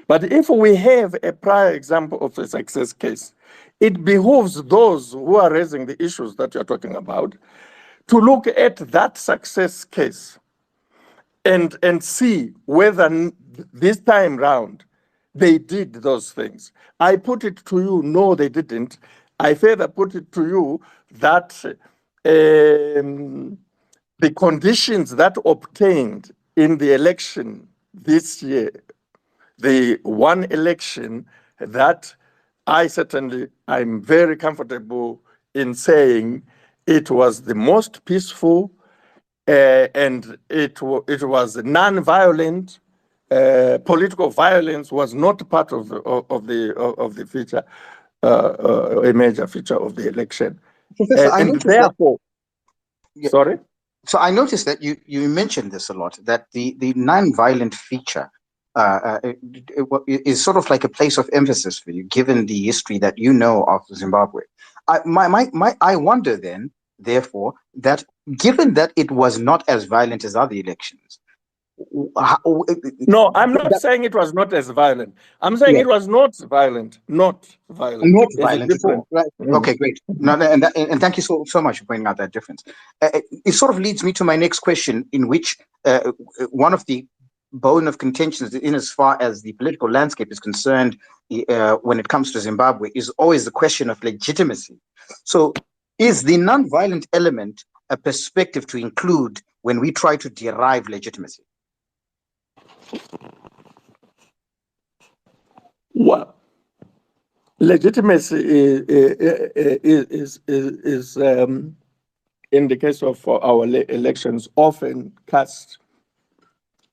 But if we have a prior example of a success case, it behooves those who are raising the issues that you're talking about to look at that success case and see whether this time round they did those things. I put it to you, no, they didn't. I further put it to you that the conditions that obtained in the election this year, the one election that I'm very comfortable in saying it was the most peaceful and it was non-violent. Political violence was not part of the feature, a major feature of the election. Professor, I And noticed therefore, that, sorry? So I noticed that you mentioned this a lot, that the non-violent feature is sort of like a place of emphasis for you, given the history that you know of Zimbabwe. I wonder then, therefore, that given that it was not as violent as other elections, no, I'm not saying it was not as violent. I'm saying it was not violent. Not violent. Not There's violent at all. Right. Okay, great. No, and thank you so much for pointing out that difference. It sort of leads me to my next question, in which one of the bone of contention in as far as the political landscape is concerned when it comes to Zimbabwe is always the question of legitimacy. So is the non-violent element a perspective to include when we try to derive legitimacy? Well, legitimacy is in the case of our elections often cast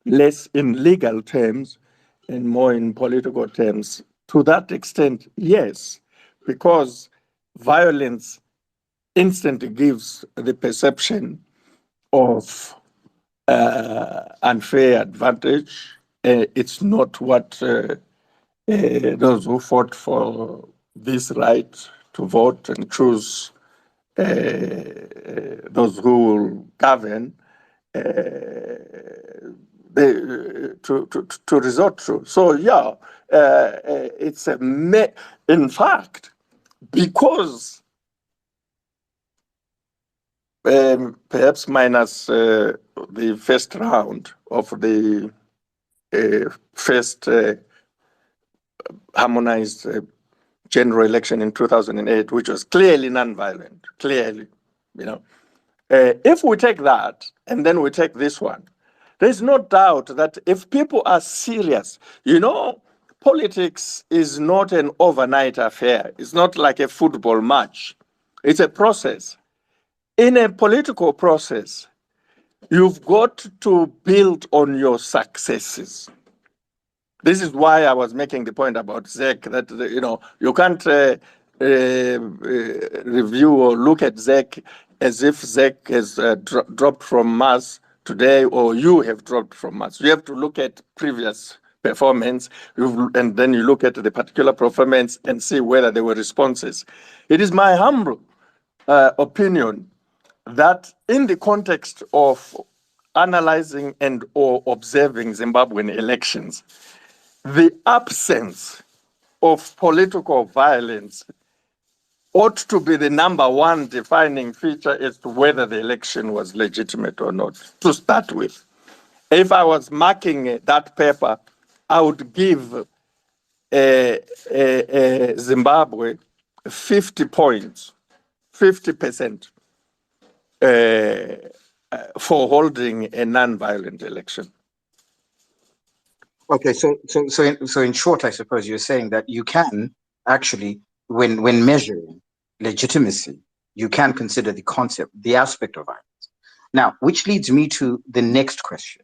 less in legal terms and more in political terms. To that extent, yes, because violence instantly gives the perception of unfair advantage. It's not what those who fought for this right to vote and choose those who will govern to resort to. So yeah, it's in fact, because perhaps minus the first round of the first harmonized general election in 2008, which was clearly non-violent, clearly, if we take that and then we take this one, there's no doubt that if people are serious, politics is not an overnight affair. It's not like a football match. It's a process. In a political process, you've got to build on your successes. This is why I was making the point about ZEC, that, you can't review or look at ZEC as if ZEC has dropped from Mars today, or you have dropped from Mars. You have to look at previous performance, and then you look at the particular performance and see whether there were responses. It is my humble opinion that in the context of analyzing and or observing Zimbabwean elections, the absence of political violence ought to be the number one defining feature as to whether the election was legitimate or not, to start with. If I was marking that paper, I would give Zimbabwe 50 points, 50% for holding a non-violent election. Okay, so in short, I suppose you're saying that you can actually, when measuring legitimacy, you can consider the concept, the aspect of violence. Now, which leads me to the next question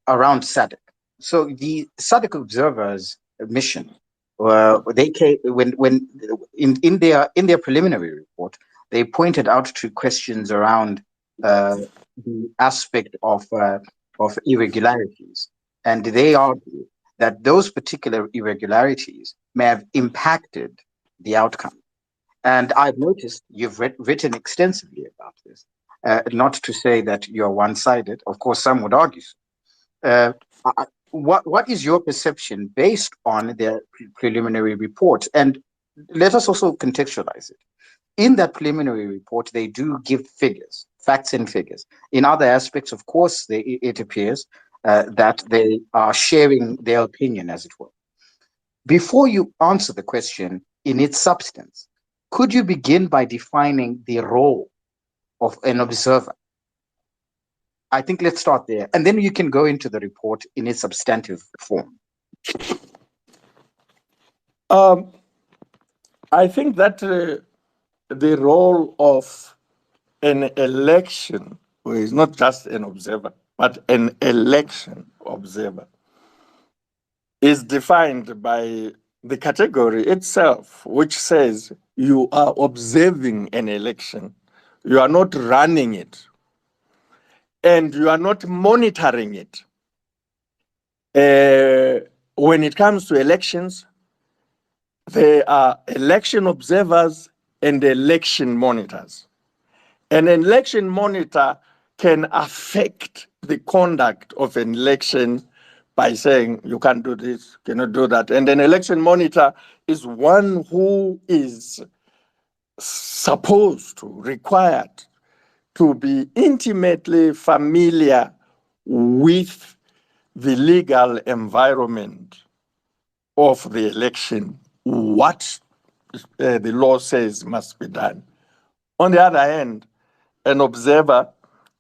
around SADC. So the SADC observers' mission, they came when in their preliminary report, they pointed out to questions around the aspect of irregularities, and they argue that those particular irregularities may have impacted the outcome. And I've noticed you've written extensively about this. Not to say that you're one-sided. Of course, some would argue so. What is your perception based on their preliminary report? And let us also contextualize it. In that preliminary report, they do give figures, facts and figures. In other aspects, of course, it appears that they are sharing their opinion, as it were. Before you answer the question in its substance, could you begin by defining the role of an observer? I think let's start there, and then you can go into the report in its substantive form. I think that the role of an election is not just an observer, but an election observer is defined by the category itself, which says you are observing an election. You are not running it, and you are not monitoring it. When it comes to elections, there are election observers and election monitors. An election monitor can affect the conduct of an election by saying, you can't do this, cannot do that. And an election monitor is one who is supposed to, required to be intimately familiar with the legal environment of the election, what the law says must be done. On the other hand, an observer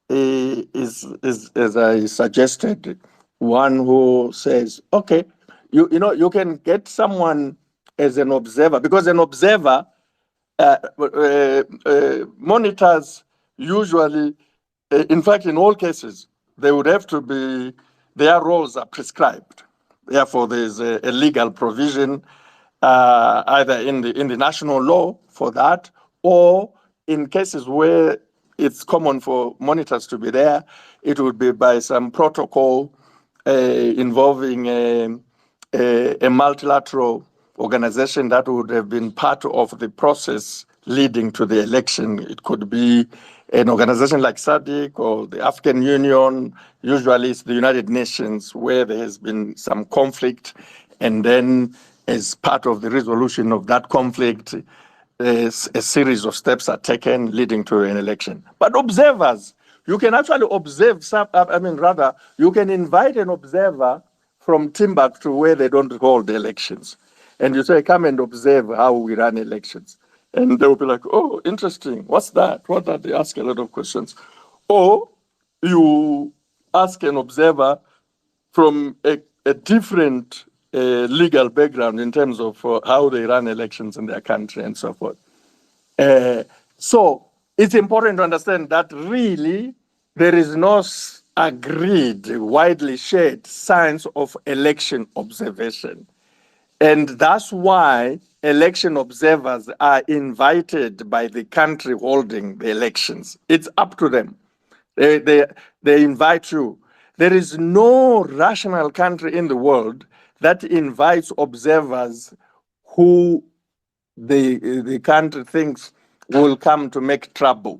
is, as I suggested, one who says, okay, you can get someone as an observer, because an observer monitors usually, in fact, in all cases, they would have to be, their roles are prescribed. Therefore, there's a legal provision either in the national law for that, or in cases where it's common for monitors to be there, it would be by some protocol involving a multilateral organization that would have been part of the process leading to the election. It could be an organization like SADC or the African Union. Usually it's the United Nations, where there has been some conflict, and then as part of the resolution of that conflict, a series of steps are taken leading to an election. But observers, you can actually observe you can invite an observer from Timbuktu where they don't hold elections. And you say, come and observe how we run elections. And they will be like, oh, interesting. What's that? What that? They ask a lot of questions. Or you ask an observer from a different legal background in terms of how they run elections in their country and so forth. So it's important to understand that really there is no agreed, widely shared science of election observation. And that's why election observers are invited by the country holding the elections. It's up to them. They invite you. There is no rational country in the world that invites observers who the country thinks will come to make trouble.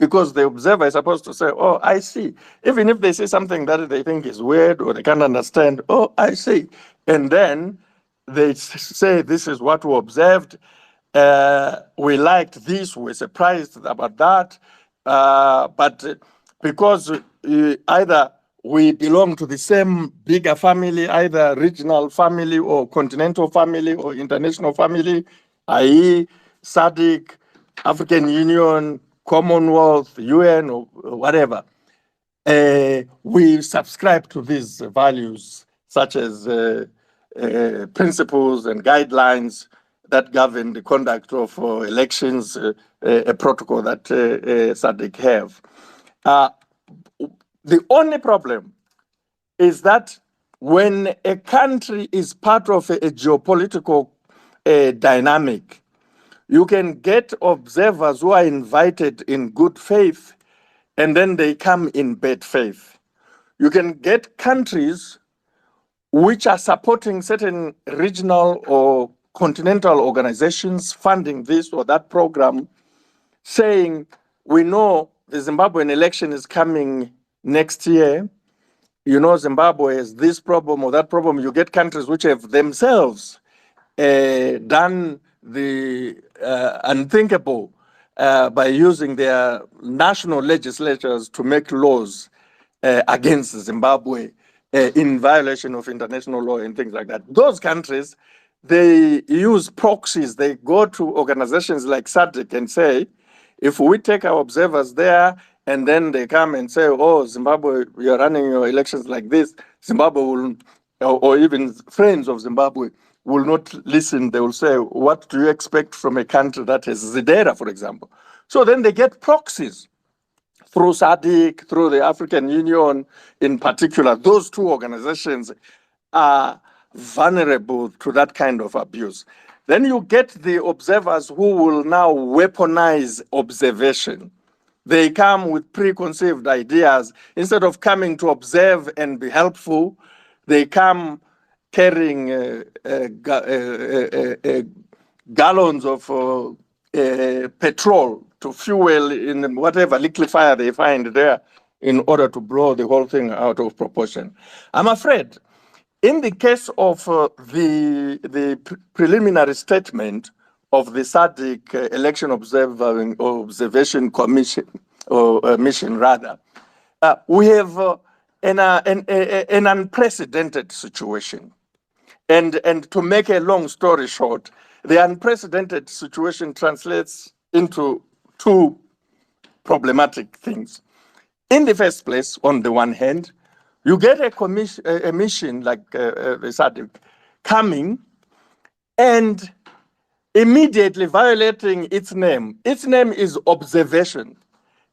Because the observer is supposed to say, oh, I see. Even if they say something that they think is weird or they can't understand, oh, I see. And then they say, this is what we observed. We liked this, we're surprised about that. But because either we belong to the same bigger family, either regional family or continental family or international family, i.e. SADC, African Union, Commonwealth, UN, or whatever. We subscribe to these values, such as principles and guidelines that govern the conduct of elections, a protocol that SADC have. The only problem is that when a country is part of a geopolitical dynamic, you can get observers who are invited in good faith, and then they come in bad faith. You can get countries which are supporting certain regional or continental organizations, funding this or that program, saying, we know the Zimbabwean election is coming next year. You know, Zimbabwe has this problem or that problem. You get countries which have themselves done the unthinkable by using their national legislatures to make laws against Zimbabwe in violation of international law and things like that. Those countries, they use proxies. They go to organizations like SADC and say, if we take our observers there and then they come and say, oh, Zimbabwe, you're running your elections like this, Zimbabwe will, or even friends of Zimbabwe, will not listen. They will say, what do you expect from a country that has Zidera, for example? So then they get proxies through SADC, through the African Union in particular. Those two organizations are vulnerable to that kind of abuse. Then you get the observers who will now weaponize observation. They come with preconceived ideas. Instead of coming to observe and be helpful, they come carrying gallons of petrol to fuel in whatever liquefier they find there in order to blow the whole thing out of proportion. I'm afraid in the case of the preliminary statement of the SADC Election Observation Commission, or mission rather, we have an unprecedented situation. And to make a long story short, the unprecedented situation translates into two problematic things. In the first place, on the one hand, you get a mission like the SADC coming and immediately violating its name. Its name is observation.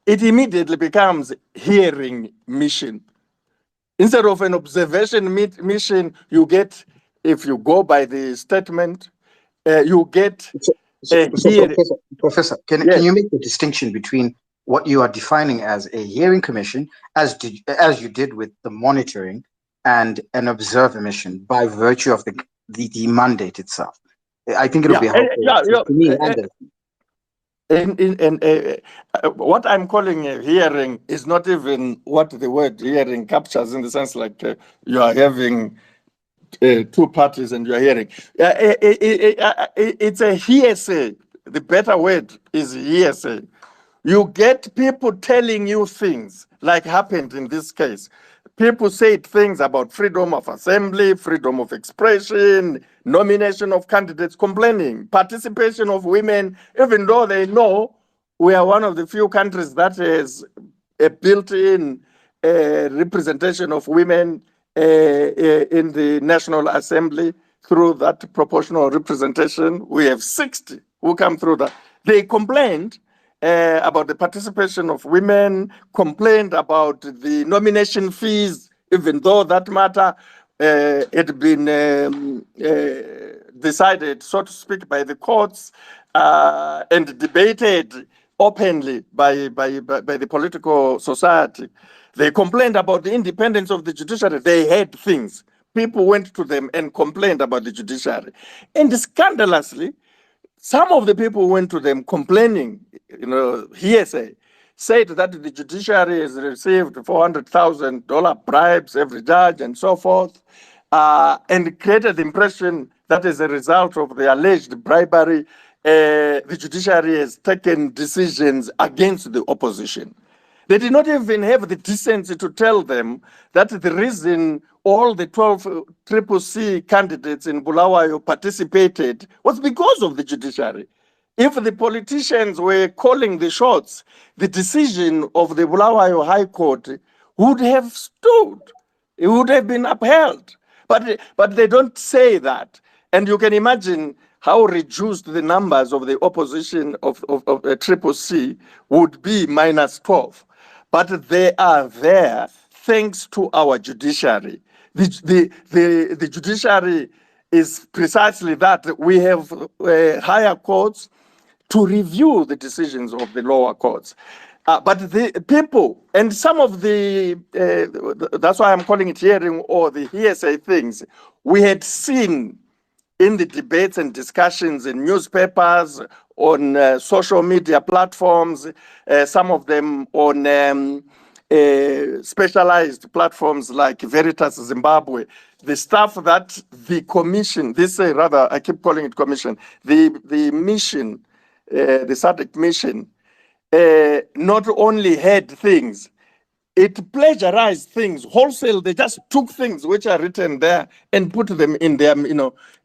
It immediately becomes hearing mission. Instead of an observation mission, you get, if you go by the statement, you get Professor, can you make the distinction between what you are defining as a hearing commission, as you did with the monitoring, and an observer mission by virtue of the mandate itself? I think it'll be helpful to me. What I'm calling a hearing is not even what the word hearing captures, in the sense like you are having two parties and you are hearing. It's a hearsay. The better word is hearsay. You get people telling you things, like happened in this case. People said things about freedom of assembly, freedom of expression, nomination of candidates, complaining, participation of women, even though they know we are one of the few countries that has a built-in representation of women in the National Assembly through that proportional representation. We have 60 who come through that. They complained about the participation of women, complained about the nomination fees, even though that matter had been decided, so to speak, by the courts and debated openly by the political society. They complained about the independence of the judiciary. They had things. People went to them and complained about the judiciary. And scandalously, some of the people went to them complaining, hearsay, said that the judiciary has received $400,000 bribes, every judge, and so forth, and created the impression that as a result of the alleged bribery, the judiciary has taken decisions against the opposition. They did not even have the decency to tell them that the reason all the 12 CCC candidates in Bulawayo participated was because of the judiciary. If the politicians were calling the shots, the decision of the Bulawayo High Court would have stood. It would have been upheld. But they don't say that. And you can imagine how reduced the numbers of the opposition of CCC would be, minus 12. But they are there thanks to our judiciary. The judiciary is precisely that. We have higher courts to review the decisions of the lower courts. But the people, and some of the, that's why I'm calling it hearing or the hearsay things, we had seen in the debates and discussions in newspapers, on social media platforms, some of them on specialized platforms like Veritas Zimbabwe, the stuff that the commission, rather, I keep calling it commission, the mission, the SADC mission, not only had things, it plagiarized things wholesale. They just took things which are written there and put them in their,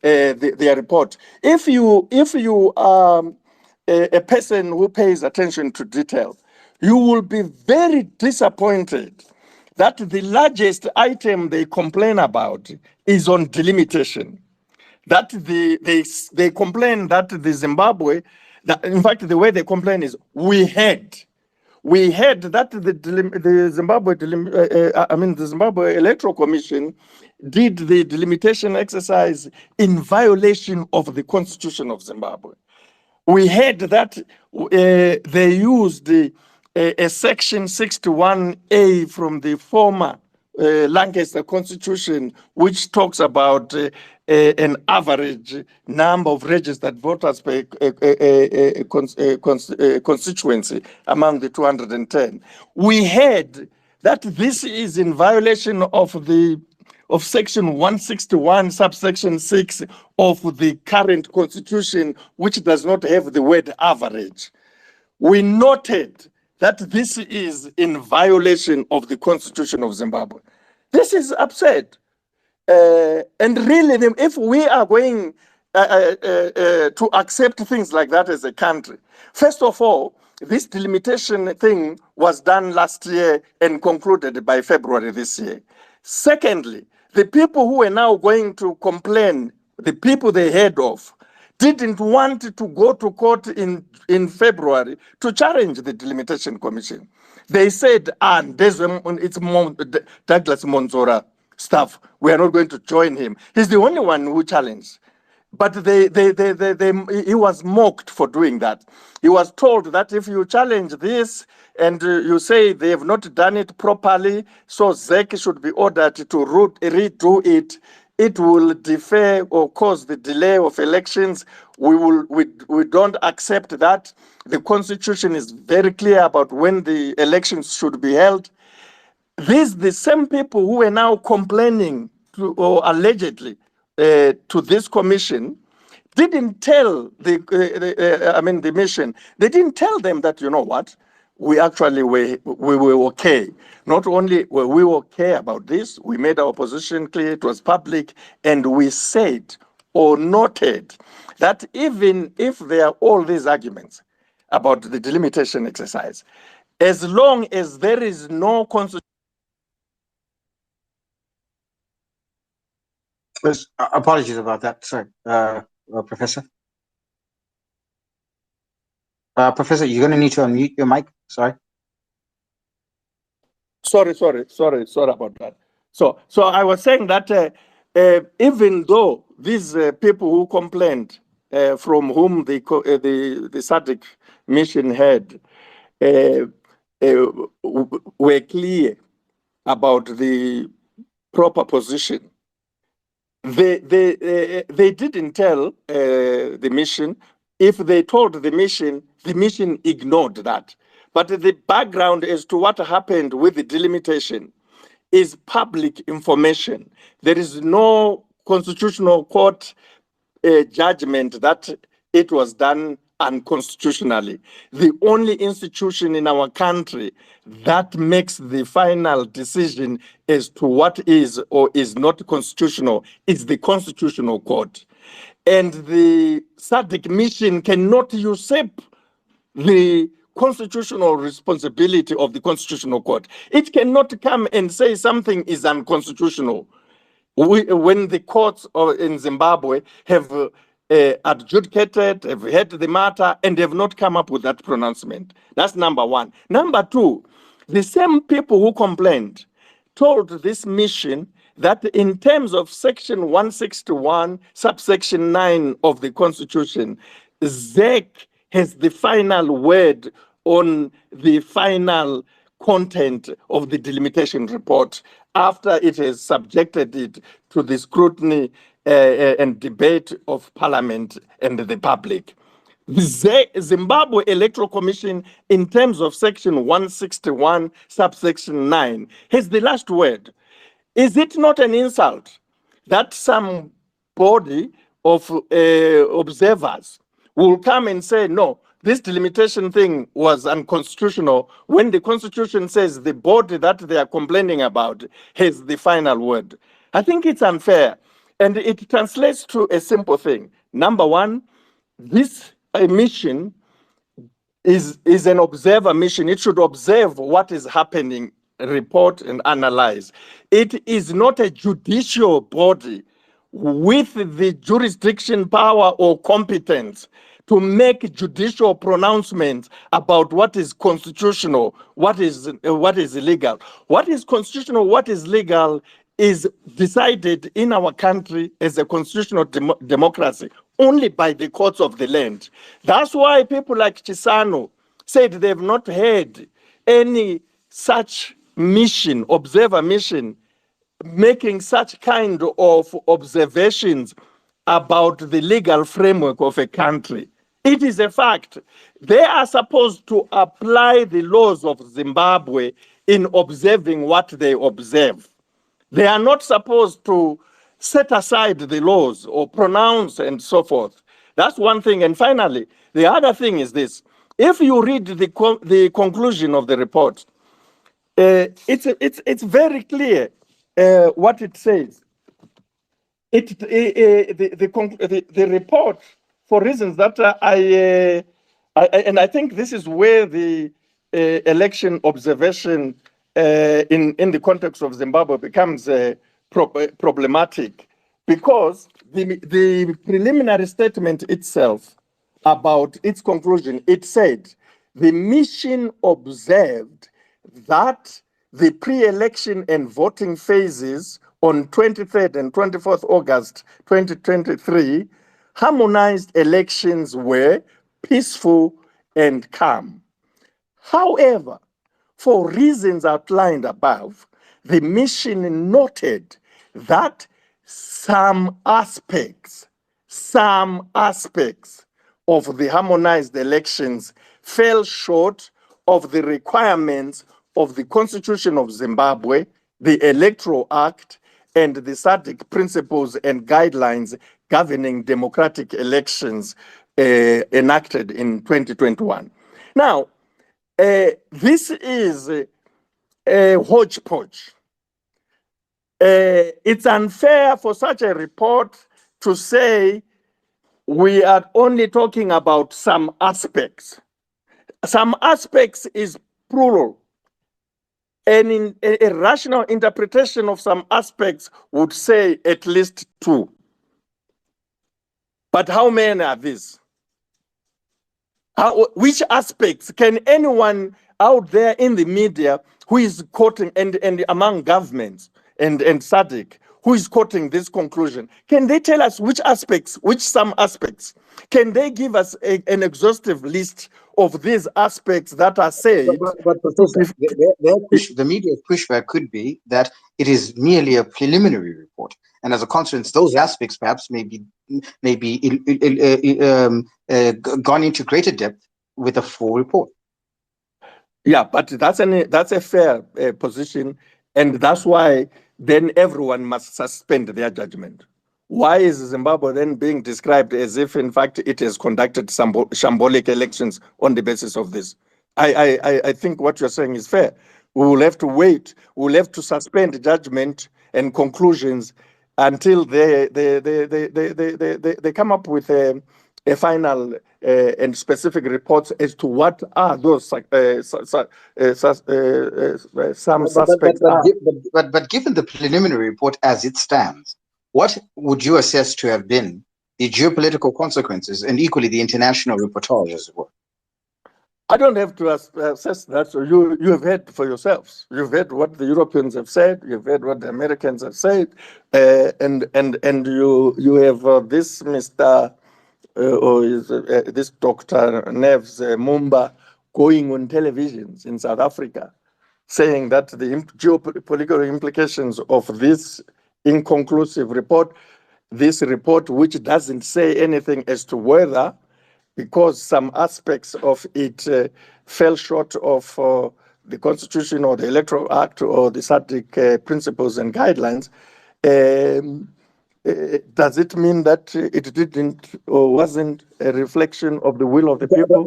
their report. If you are a person who pays attention to detail, you will be very disappointed that the largest item they complain about is on delimitation. That they complain that the Zimbabwe, in fact, the way they complain is we had that the Zimbabwe Electoral Commission did the delimitation exercise in violation of the Constitution of Zimbabwe. We had that they used a section 61A from the former Lancaster Constitution, which talks about an average number of registered voters per constituency among the 210. We had that this is in violation of section 161, subsection 6 of the current constitution, which does not have the word average. We noted that this is in violation of the Constitution of Zimbabwe. This is absurd. And really, if we are going to accept things like that as a country, first of all, this delimitation thing was done last year and concluded by February this year. Secondly, the people who are now going to complain, the people they heard of, didn't want to go to court in February to challenge the delimitation commission. They said, it's Douglas Monzora stuff. We are not going to join him. He's the only one who challenged. But he was mocked for doing that. He was told that if you challenge this and you say they have not done it properly, so ZEC should be ordered to redo it, it will defer or cause the delay of elections. We don't accept that. The Constitution is very clear about when the elections should be held. The same people who are now complaining or allegedly to this commission didn't tell the mission. They didn't tell them that, you know what, we actually we were okay. Not only were we okay about this, we made our position clear, it was public, and we said or noted that even if there are all these arguments about the delimitation exercise, as long as there is no constitution. Apologies about that. Sorry, Professor. Professor, you're going to need to unmute your mic. Sorry. Sorry about that. So I was saying that even though these people who complained, from whom the SADC mission had, were clear about the proper position, they didn't tell the mission. If they told the mission ignored that. But the background as to what happened with the delimitation is public information. There is no constitutional court judgment that it was done unconstitutionally. The only institution in our country that makes the final decision as to what is or is not constitutional is the Constitutional Court. And the SADC mission cannot usurp the constitutional responsibility of the Constitutional Court. It cannot come and say something is unconstitutional when the courts in Zimbabwe have adjudicated, have heard the matter, and have not come up with that pronouncement. That's number one. Number two, the same people who complained told this mission that in terms of section 161, subsection 9 of the Constitution, ZEC has the final word on the final content of the delimitation report after it has subjected it to the scrutiny and debate of Parliament and the public. The Zimbabwe Electoral Commission, in terms of section 161, subsection 9, has the last word. Is it not an insult that some body of observers will come and say, no, this delimitation thing was unconstitutional, when the Constitution says the body that they are complaining about has the final word? I think it's unfair. And it translates to a simple thing. Number one, this mission is an observer mission. It should observe what is happening, report and analyze. It is not a judicial body with the jurisdiction, power, or competence to make judicial pronouncements about what is constitutional, what is illegal. What is constitutional, what is legal is decided in our country as a constitutional democracy only by the courts of the land. That's why people like Chisano said they've not heard any such mission, observer mission, making such kind of observations about the legal framework of a country. It is a fact. They are supposed to apply the laws of Zimbabwe in observing what they observe. They are not supposed to set aside the laws or pronounce and so forth. That's one thing. And finally, the other thing is this. If you read the conclusion of the report, it's very clear what it says. The report, for reasons that I think this is where the election observation in the context of Zimbabwe becomes problematic, because the preliminary statement itself about its conclusion, it said the mission observed that the pre-election and voting phases on 23rd and 24th August 2023 harmonized elections were peaceful and calm. However, for reasons outlined above, the mission noted that some aspects of the harmonized elections fell short of the requirements of the Constitution of Zimbabwe, the Electoral Act, and the SADC principles and guidelines governing democratic elections enacted in 2021. Now, this is a hodgepodge. It's unfair for such a report to say we are only talking about some aspects. Some aspects is plural. And in a rational interpretation of some aspects would say at least two. But how many are these? Which aspects can anyone out there in the media who is quoting, and among governments and SADC, who is quoting this conclusion, can they tell us which aspects, some aspects? Can they give us an exhaustive list of these aspects that are said? But Professor, the media's pushback could be that it is merely a preliminary report, and as a consequence, those aspects perhaps may be gone into greater depth with a full report. Yeah, but that's a fair position, and that's why then everyone must suspend their judgment. why is Zimbabwe then being described as if, in fact, it has conducted some shambolic elections on the basis of this? I think what you're saying is fair. We will have to wait. We will have to suspend judgment and conclusions until they come up with a final and specific reports as to what are those some suspects are. But given the preliminary report as it stands, what would you assess to have been the geopolitical consequences and equally the international reportage as well? I don't have to assess that. So you have heard for yourselves. You've heard what the Europeans have said. You've heard what the Americans have said, and you have this Mr. Or is this Dr. Neves Mumba going on televisions in South Africa, saying that the geopolitical implications of this inconclusive report, this report which doesn't say anything as to whether, because some aspects of it fell short of the Constitution or the Electoral Act or the SADC principles and guidelines, does it mean that it didn't or wasn't a reflection of the will of the people?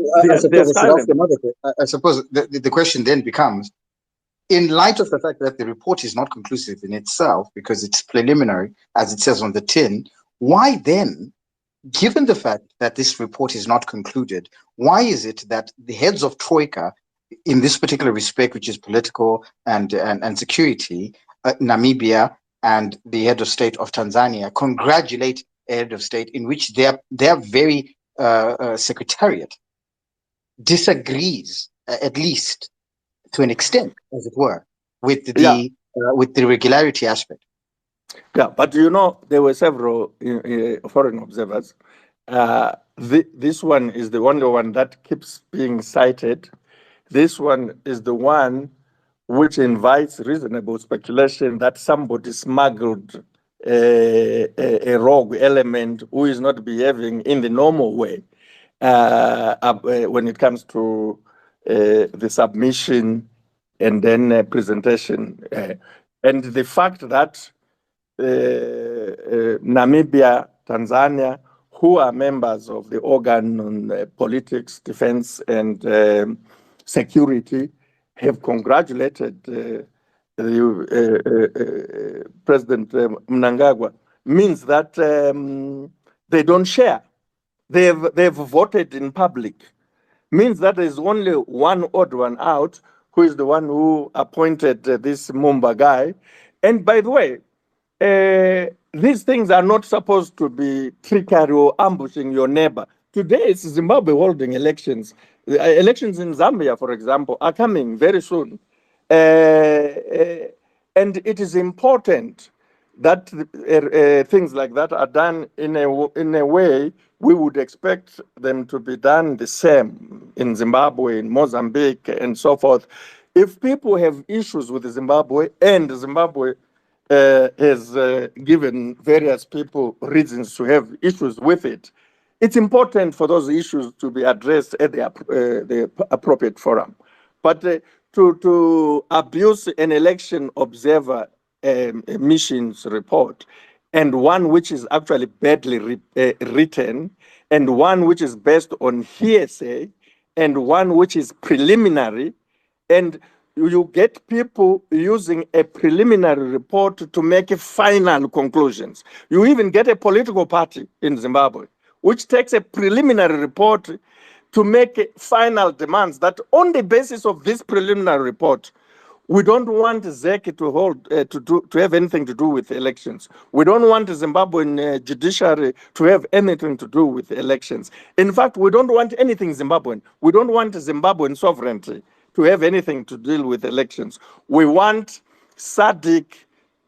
I suppose the question then becomes, in light of the fact that the report is not conclusive in itself because it's preliminary, as it says on the tin, why then, given the fact that this report is not concluded, why is it that the heads of Troika, in this particular respect, which is political and security, Namibia and the head of state of Tanzania, congratulate the head of state in which their very secretariat disagrees, at least to an extent, as it were, with the regularity aspect? Yeah, but you know, there were several foreign observers. This one is the only one that keeps being cited. This one is the one which invites reasonable speculation that somebody smuggled a rogue element who is not behaving in the normal way when it comes to the submission and then presentation. And the fact that Namibia, Tanzania, who are members of the organ on politics, defense, and security, have congratulated President Mnangagwa, means that they don't share. They've voted in public. Means that there's only one odd one out, who is the one who appointed this Mumba guy. And by the way, these things are not supposed to be trickery or ambushing your neighbor. Today, it's Zimbabwe holding elections. Elections in Zambia, for example, are coming very soon. And it is important that things like that are done in a way we would expect them to be done the same in Zimbabwe, in Mozambique, and so forth. If people have issues with Zimbabwe, and Zimbabwe has given various people reasons to have issues with it, it's important for those issues to be addressed at the appropriate forum. But to abuse an election observer missions report, and one which is actually badly written, and one which is based on hearsay, and one which is preliminary, and you get people using a preliminary report to make final conclusions. You even get a political party in Zimbabwe which takes a preliminary report to make final demands that on the basis of this preliminary report, we don't want ZEC to hold to have anything to do with elections. We don't want the Zimbabwean judiciary to have anything to do with elections. In fact, we don't want anything Zimbabwean. We don't want Zimbabwean sovereignty to have anything to deal with elections. We want SADC,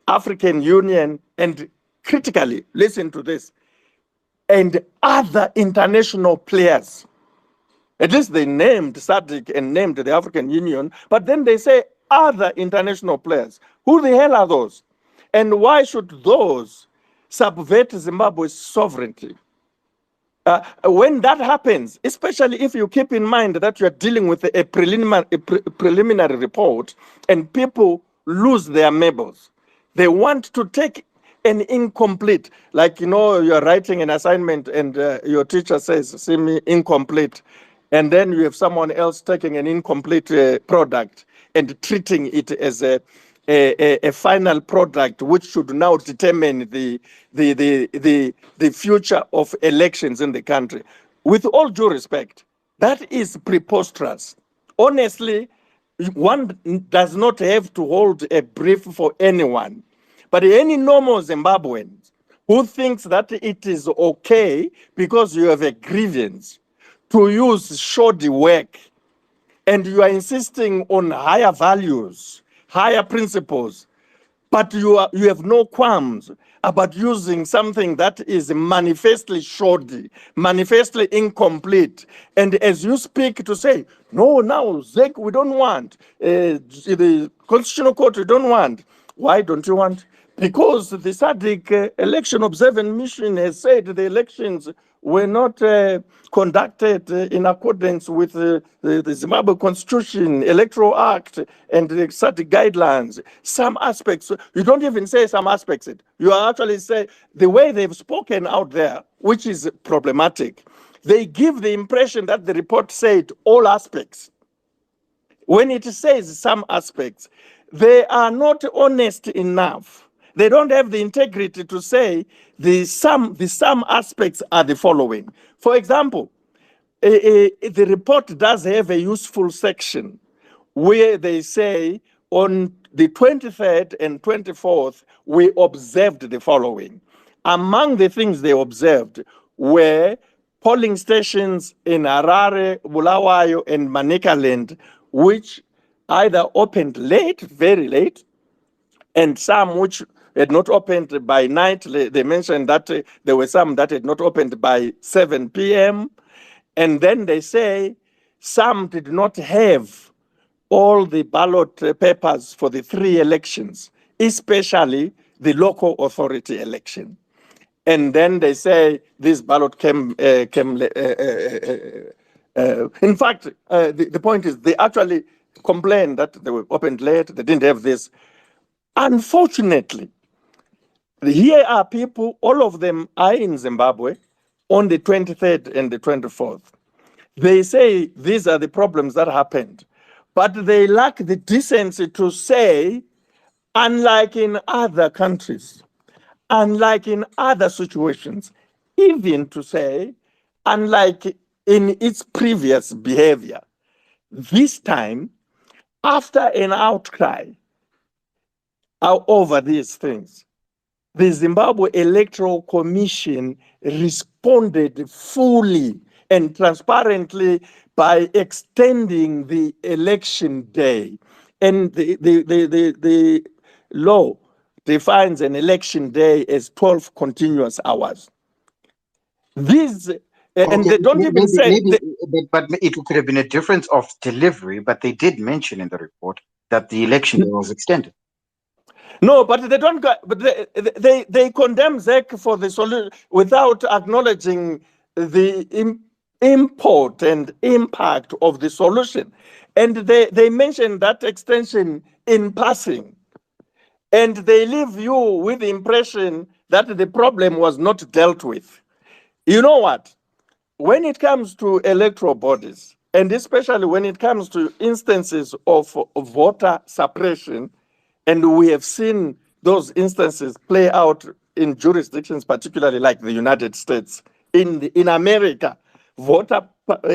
African Union, and critically, listen to this, and other international players. At least they named SADC and named the African Union, but then they say other international players. Who the hell are those? And why should those subvert Zimbabwe's sovereignty? When that happens, especially if you keep in mind that you're dealing with a preliminary report and people lose their marbles, they want to take and incomplete. Like, you're writing an assignment and your teacher says, see me incomplete. And then you have someone else taking an incomplete product and treating it as a final product, which should now determine the future of elections in the country. With all due respect, that is preposterous. Honestly, one does not have to hold a brief for anyone. But any normal Zimbabwean who thinks that it is okay because you have a grievance to use shoddy work and you are insisting on higher values, higher principles, but you have no qualms about using something that is manifestly shoddy, manifestly incomplete. And as you speak to say, no, now, ZEC, we don't want, the Constitutional Court, we don't want. Why don't you want? Because the SADC election observant mission has said the elections were not conducted in accordance with the Zimbabwe Constitution, Electoral Act, and the SADC guidelines. Some aspects, you don't even say some aspects. You actually say the way they've spoken out there, which is problematic. They give the impression that the report said all aspects. When it says some aspects, they are not honest enough. They don't have the integrity to say the some aspects are the following. For example, the report does have a useful section where they say on the 23rd and 24th, we observed the following. Among the things they observed were polling stations in Harare, Bulawayo, and Manicaland, which either opened late, very late, and some which had not opened by night. They mentioned that there were some that had not opened by 7 p.m. And then they say some did not have all the ballot papers for the 3 elections, especially the local authority election. And then they say this ballot came in fact, the point is they actually complained that they were opened late, they didn't have this. Unfortunately, here are people, all of them are in Zimbabwe on the 23rd and the 24th. They say these are the problems that happened, but they lack the decency to say, unlike in other countries, unlike in other situations, even to say, unlike in its previous behavior, this time, after an outcry over these things, the Zimbabwe Electoral Commission responded fully and transparently by extending the election day. And the law defines an election day as 12 continuous hours. These, and they don't even say... but it could have been a difference of delivery, but they did mention in the report that the election day was extended. No, but they don't. But they condemn ZEC for the solution without acknowledging the import and impact of the solution, and they mention that extension in passing, and they leave you with the impression that the problem was not dealt with. You know what? When it comes to electoral bodies, and especially when it comes to instances of voter suppression. And we have seen those instances play out in jurisdictions, particularly like the United States. In America, voter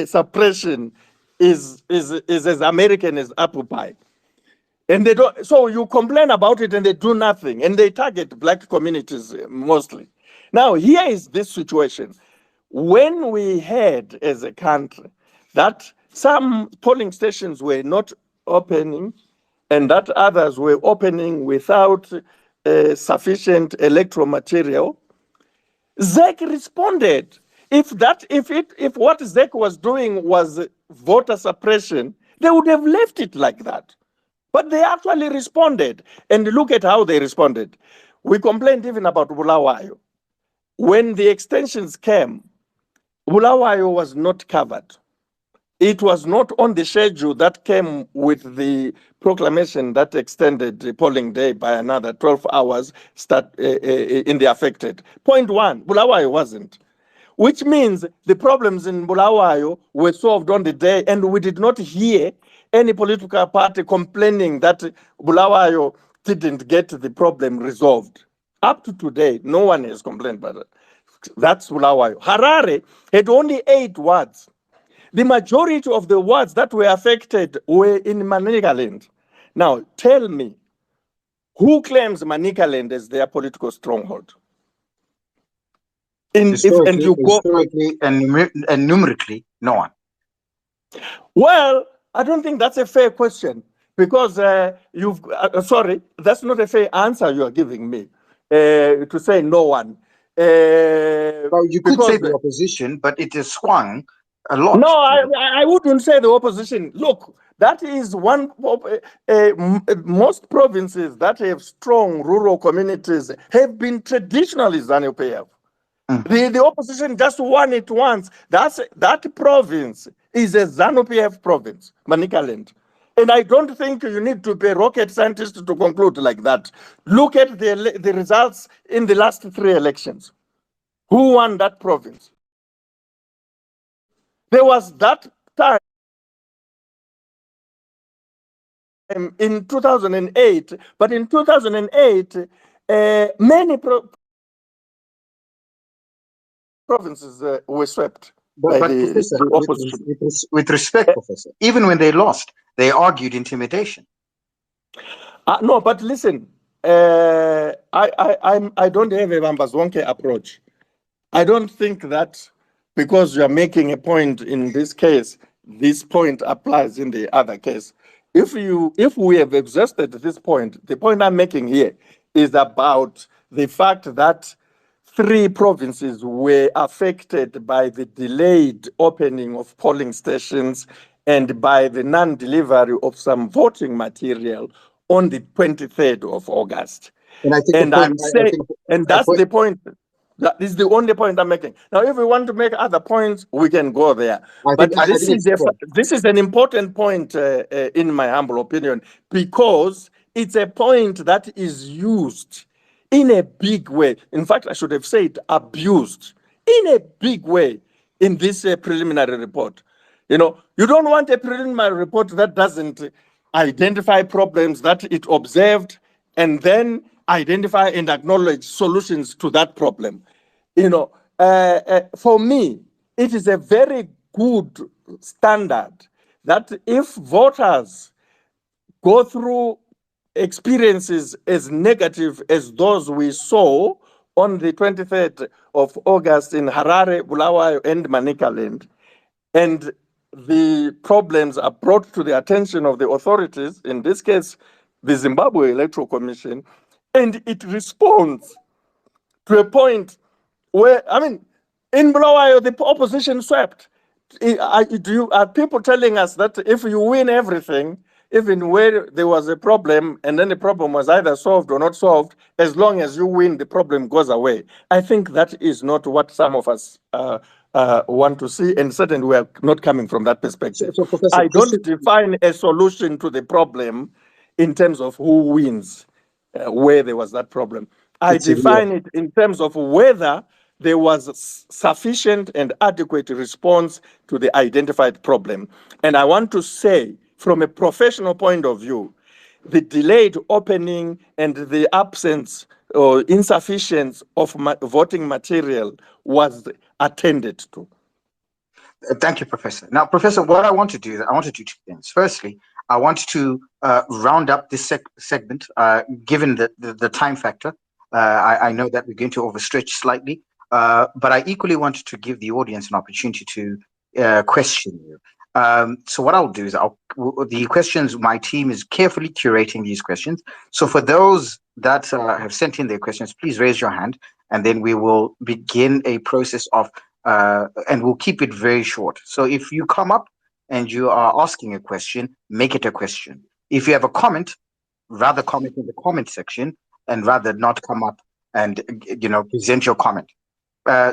suppression is as American as apple pie. And they don't, so you complain about it and they do nothing. And they target Black communities mostly. Now, here is this situation. When we had as a country that some polling stations were not opening, and that others were opening without sufficient electoral material, ZEC responded. If what ZEC was doing was voter suppression, they would have left it like that. But they actually responded. And look at how they responded. We complained even about Bulawayo. When the extensions came, Bulawayo was not covered. it was not on the schedule that came with the proclamation that extended the polling day by another 12 hours in the affected. Point one, Bulawayo wasn't. Which means the problems in Bulawayo were solved on the day, and we did not hear any political party complaining that Bulawayo didn't get the problem resolved. Up to today, no one has complained about it. That's Bulawayo. Harare had only 8 wards. The majority of the wards that were affected were in Manicaland. Now, tell me, who claims Manicaland as their political stronghold? Historically and numerically, no one. Well, I don't think that's a fair question, because sorry, that's not a fair answer you are giving me, to say no one. Well, you could say the opposition, but it is swung a lot. No, I wouldn't say the opposition. Look, that is one of most provinces that have strong rural communities have been traditionally ZANU-PF. The opposition just won it once. That province is a ZANU-PF province, Manicaland. And I don't think you need to be a rocket scientist to conclude like that. Look at the results in the last 3 elections. Who won that province? There was that time in 2008, but in 2008, many provinces were swept by the opposition. With respect, Professor, even when they lost, they argued intimidation. No, but listen, I don't have a Bambazwonke approach. I don't think that because you are making a point in this case, this point applies in the other case. If we have exhausted this point, the point I'm making here is about the fact that 3 provinces were affected by the delayed opening of polling stations and by the non-delivery of some voting material on the 23rd of August. And that's the point. That is the only point I'm making. Now, if we want to make other points, we can go there. This is an important point, in my humble opinion, because it's a point that is used in a big way. In fact, I should have said abused in a big way in this preliminary report. You know, you don't want a preliminary report that doesn't identify problems that it observed and then identify and acknowledge solutions to that problem. You know, for me, it is a very good standard that if voters go through experiences as negative as those we saw on the 23rd of August in Harare, Bulawayo, and Manicaland, and the problems are brought to the attention of the authorities, in this case, the Zimbabwe Electoral Commission, and it responds to a point where, I mean, in Bulawayo, the opposition swept. Are people telling us that if you win everything, even where there was a problem and then the problem was either solved or not solved, as long as you win, the problem goes away? I think that is not what some of us want to see, and certainly we are not coming from that perspective. So Professor, I don't define a solution to the problem in terms of who wins where there was that problem. I define it in terms of whether there was sufficient and adequate response to the identified problem. And I want to say, from a professional point of view, the delayed opening and the absence or insufficiency of voting material was attended to. Thank you, Professor. Now, Professor, what I want to do is I want to do 2 things. Firstly, I want to round up this segment, given the time factor. I know that we're going to overstretch slightly, but I equally wanted to give the audience an opportunity to question you. So what I'll do is the questions, my team is carefully curating these questions. So for those that have sent in their questions, please raise your hand, and then we will begin a process of, and we'll keep it very short. So if you come up and you are asking a question, make it a question. If you have a comment, rather comment in the comment section and rather not come up and, present your comment.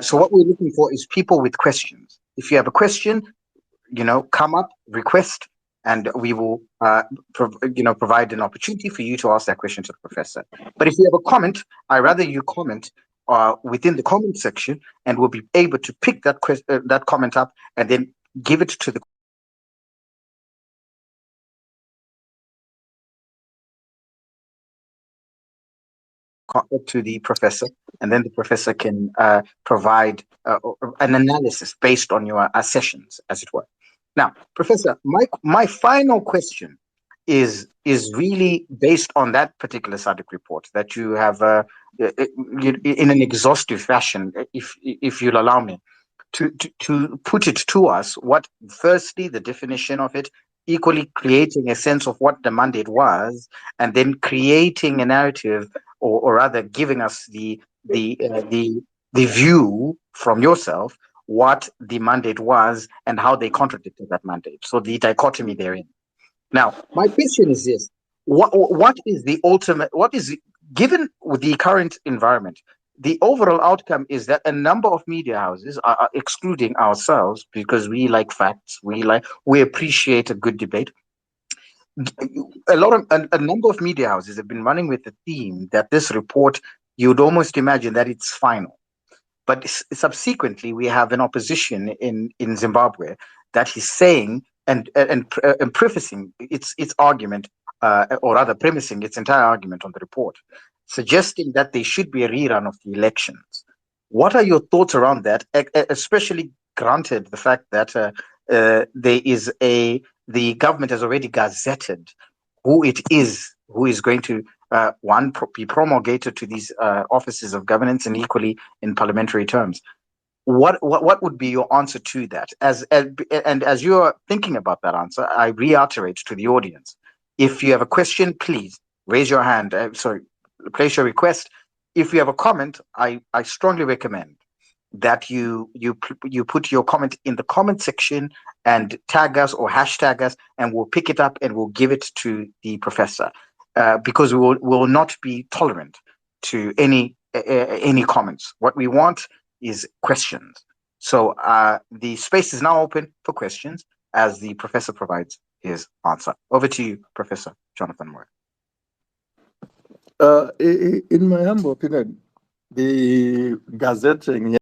So what we're looking for is people with questions. If you have a question, come up, request, and we will, provide an opportunity for you to ask that question to the professor. But if you have a comment, I rather you comment within the comment section, and we'll be able to pick that comment up and then give it to the professor, and then the professor can provide an analysis based on your sessions, as it were. Now, Professor, my final question is really based on that particular SADC report that you have in an exhaustive fashion, if you'll allow me to put it to us. What, firstly, the definition of it, equally creating a sense of what the mandate was, and then creating a narrative, or rather giving us the view from yourself what the mandate was and how they contradicted that mandate. So the dichotomy therein. Now, my question is this: what is the ultimate? What is, given the current environment? The overall outcome is that a number of media houses are excluding ourselves, because we like facts, we appreciate a good debate. A number of media houses have been running with the theme that this report, you'd almost imagine that it's final. But subsequently, we have an opposition in Zimbabwe that is saying and prefacing its argument, or rather premising its entire argument on the report, suggesting that there should be a rerun of the elections. What are your thoughts around that, especially granted the fact that the government has already gazetted who is going to be promulgated to these offices of governance, and equally in parliamentary terms? What would be your answer to that? And as you are thinking about that answer, I reiterate to the audience: if you have a question, please raise your hand. Place your request. If you have a comment, I strongly recommend that you put your comment in the comment section and tag us or hashtag us, and we'll pick it up and we'll give it to the professor, because we will not be tolerant to any comments. What we want is questions. So the space is now open for questions as the professor provides his answer. Over to you, Professor Jonathan Moyo. In my humble opinion, the gazetting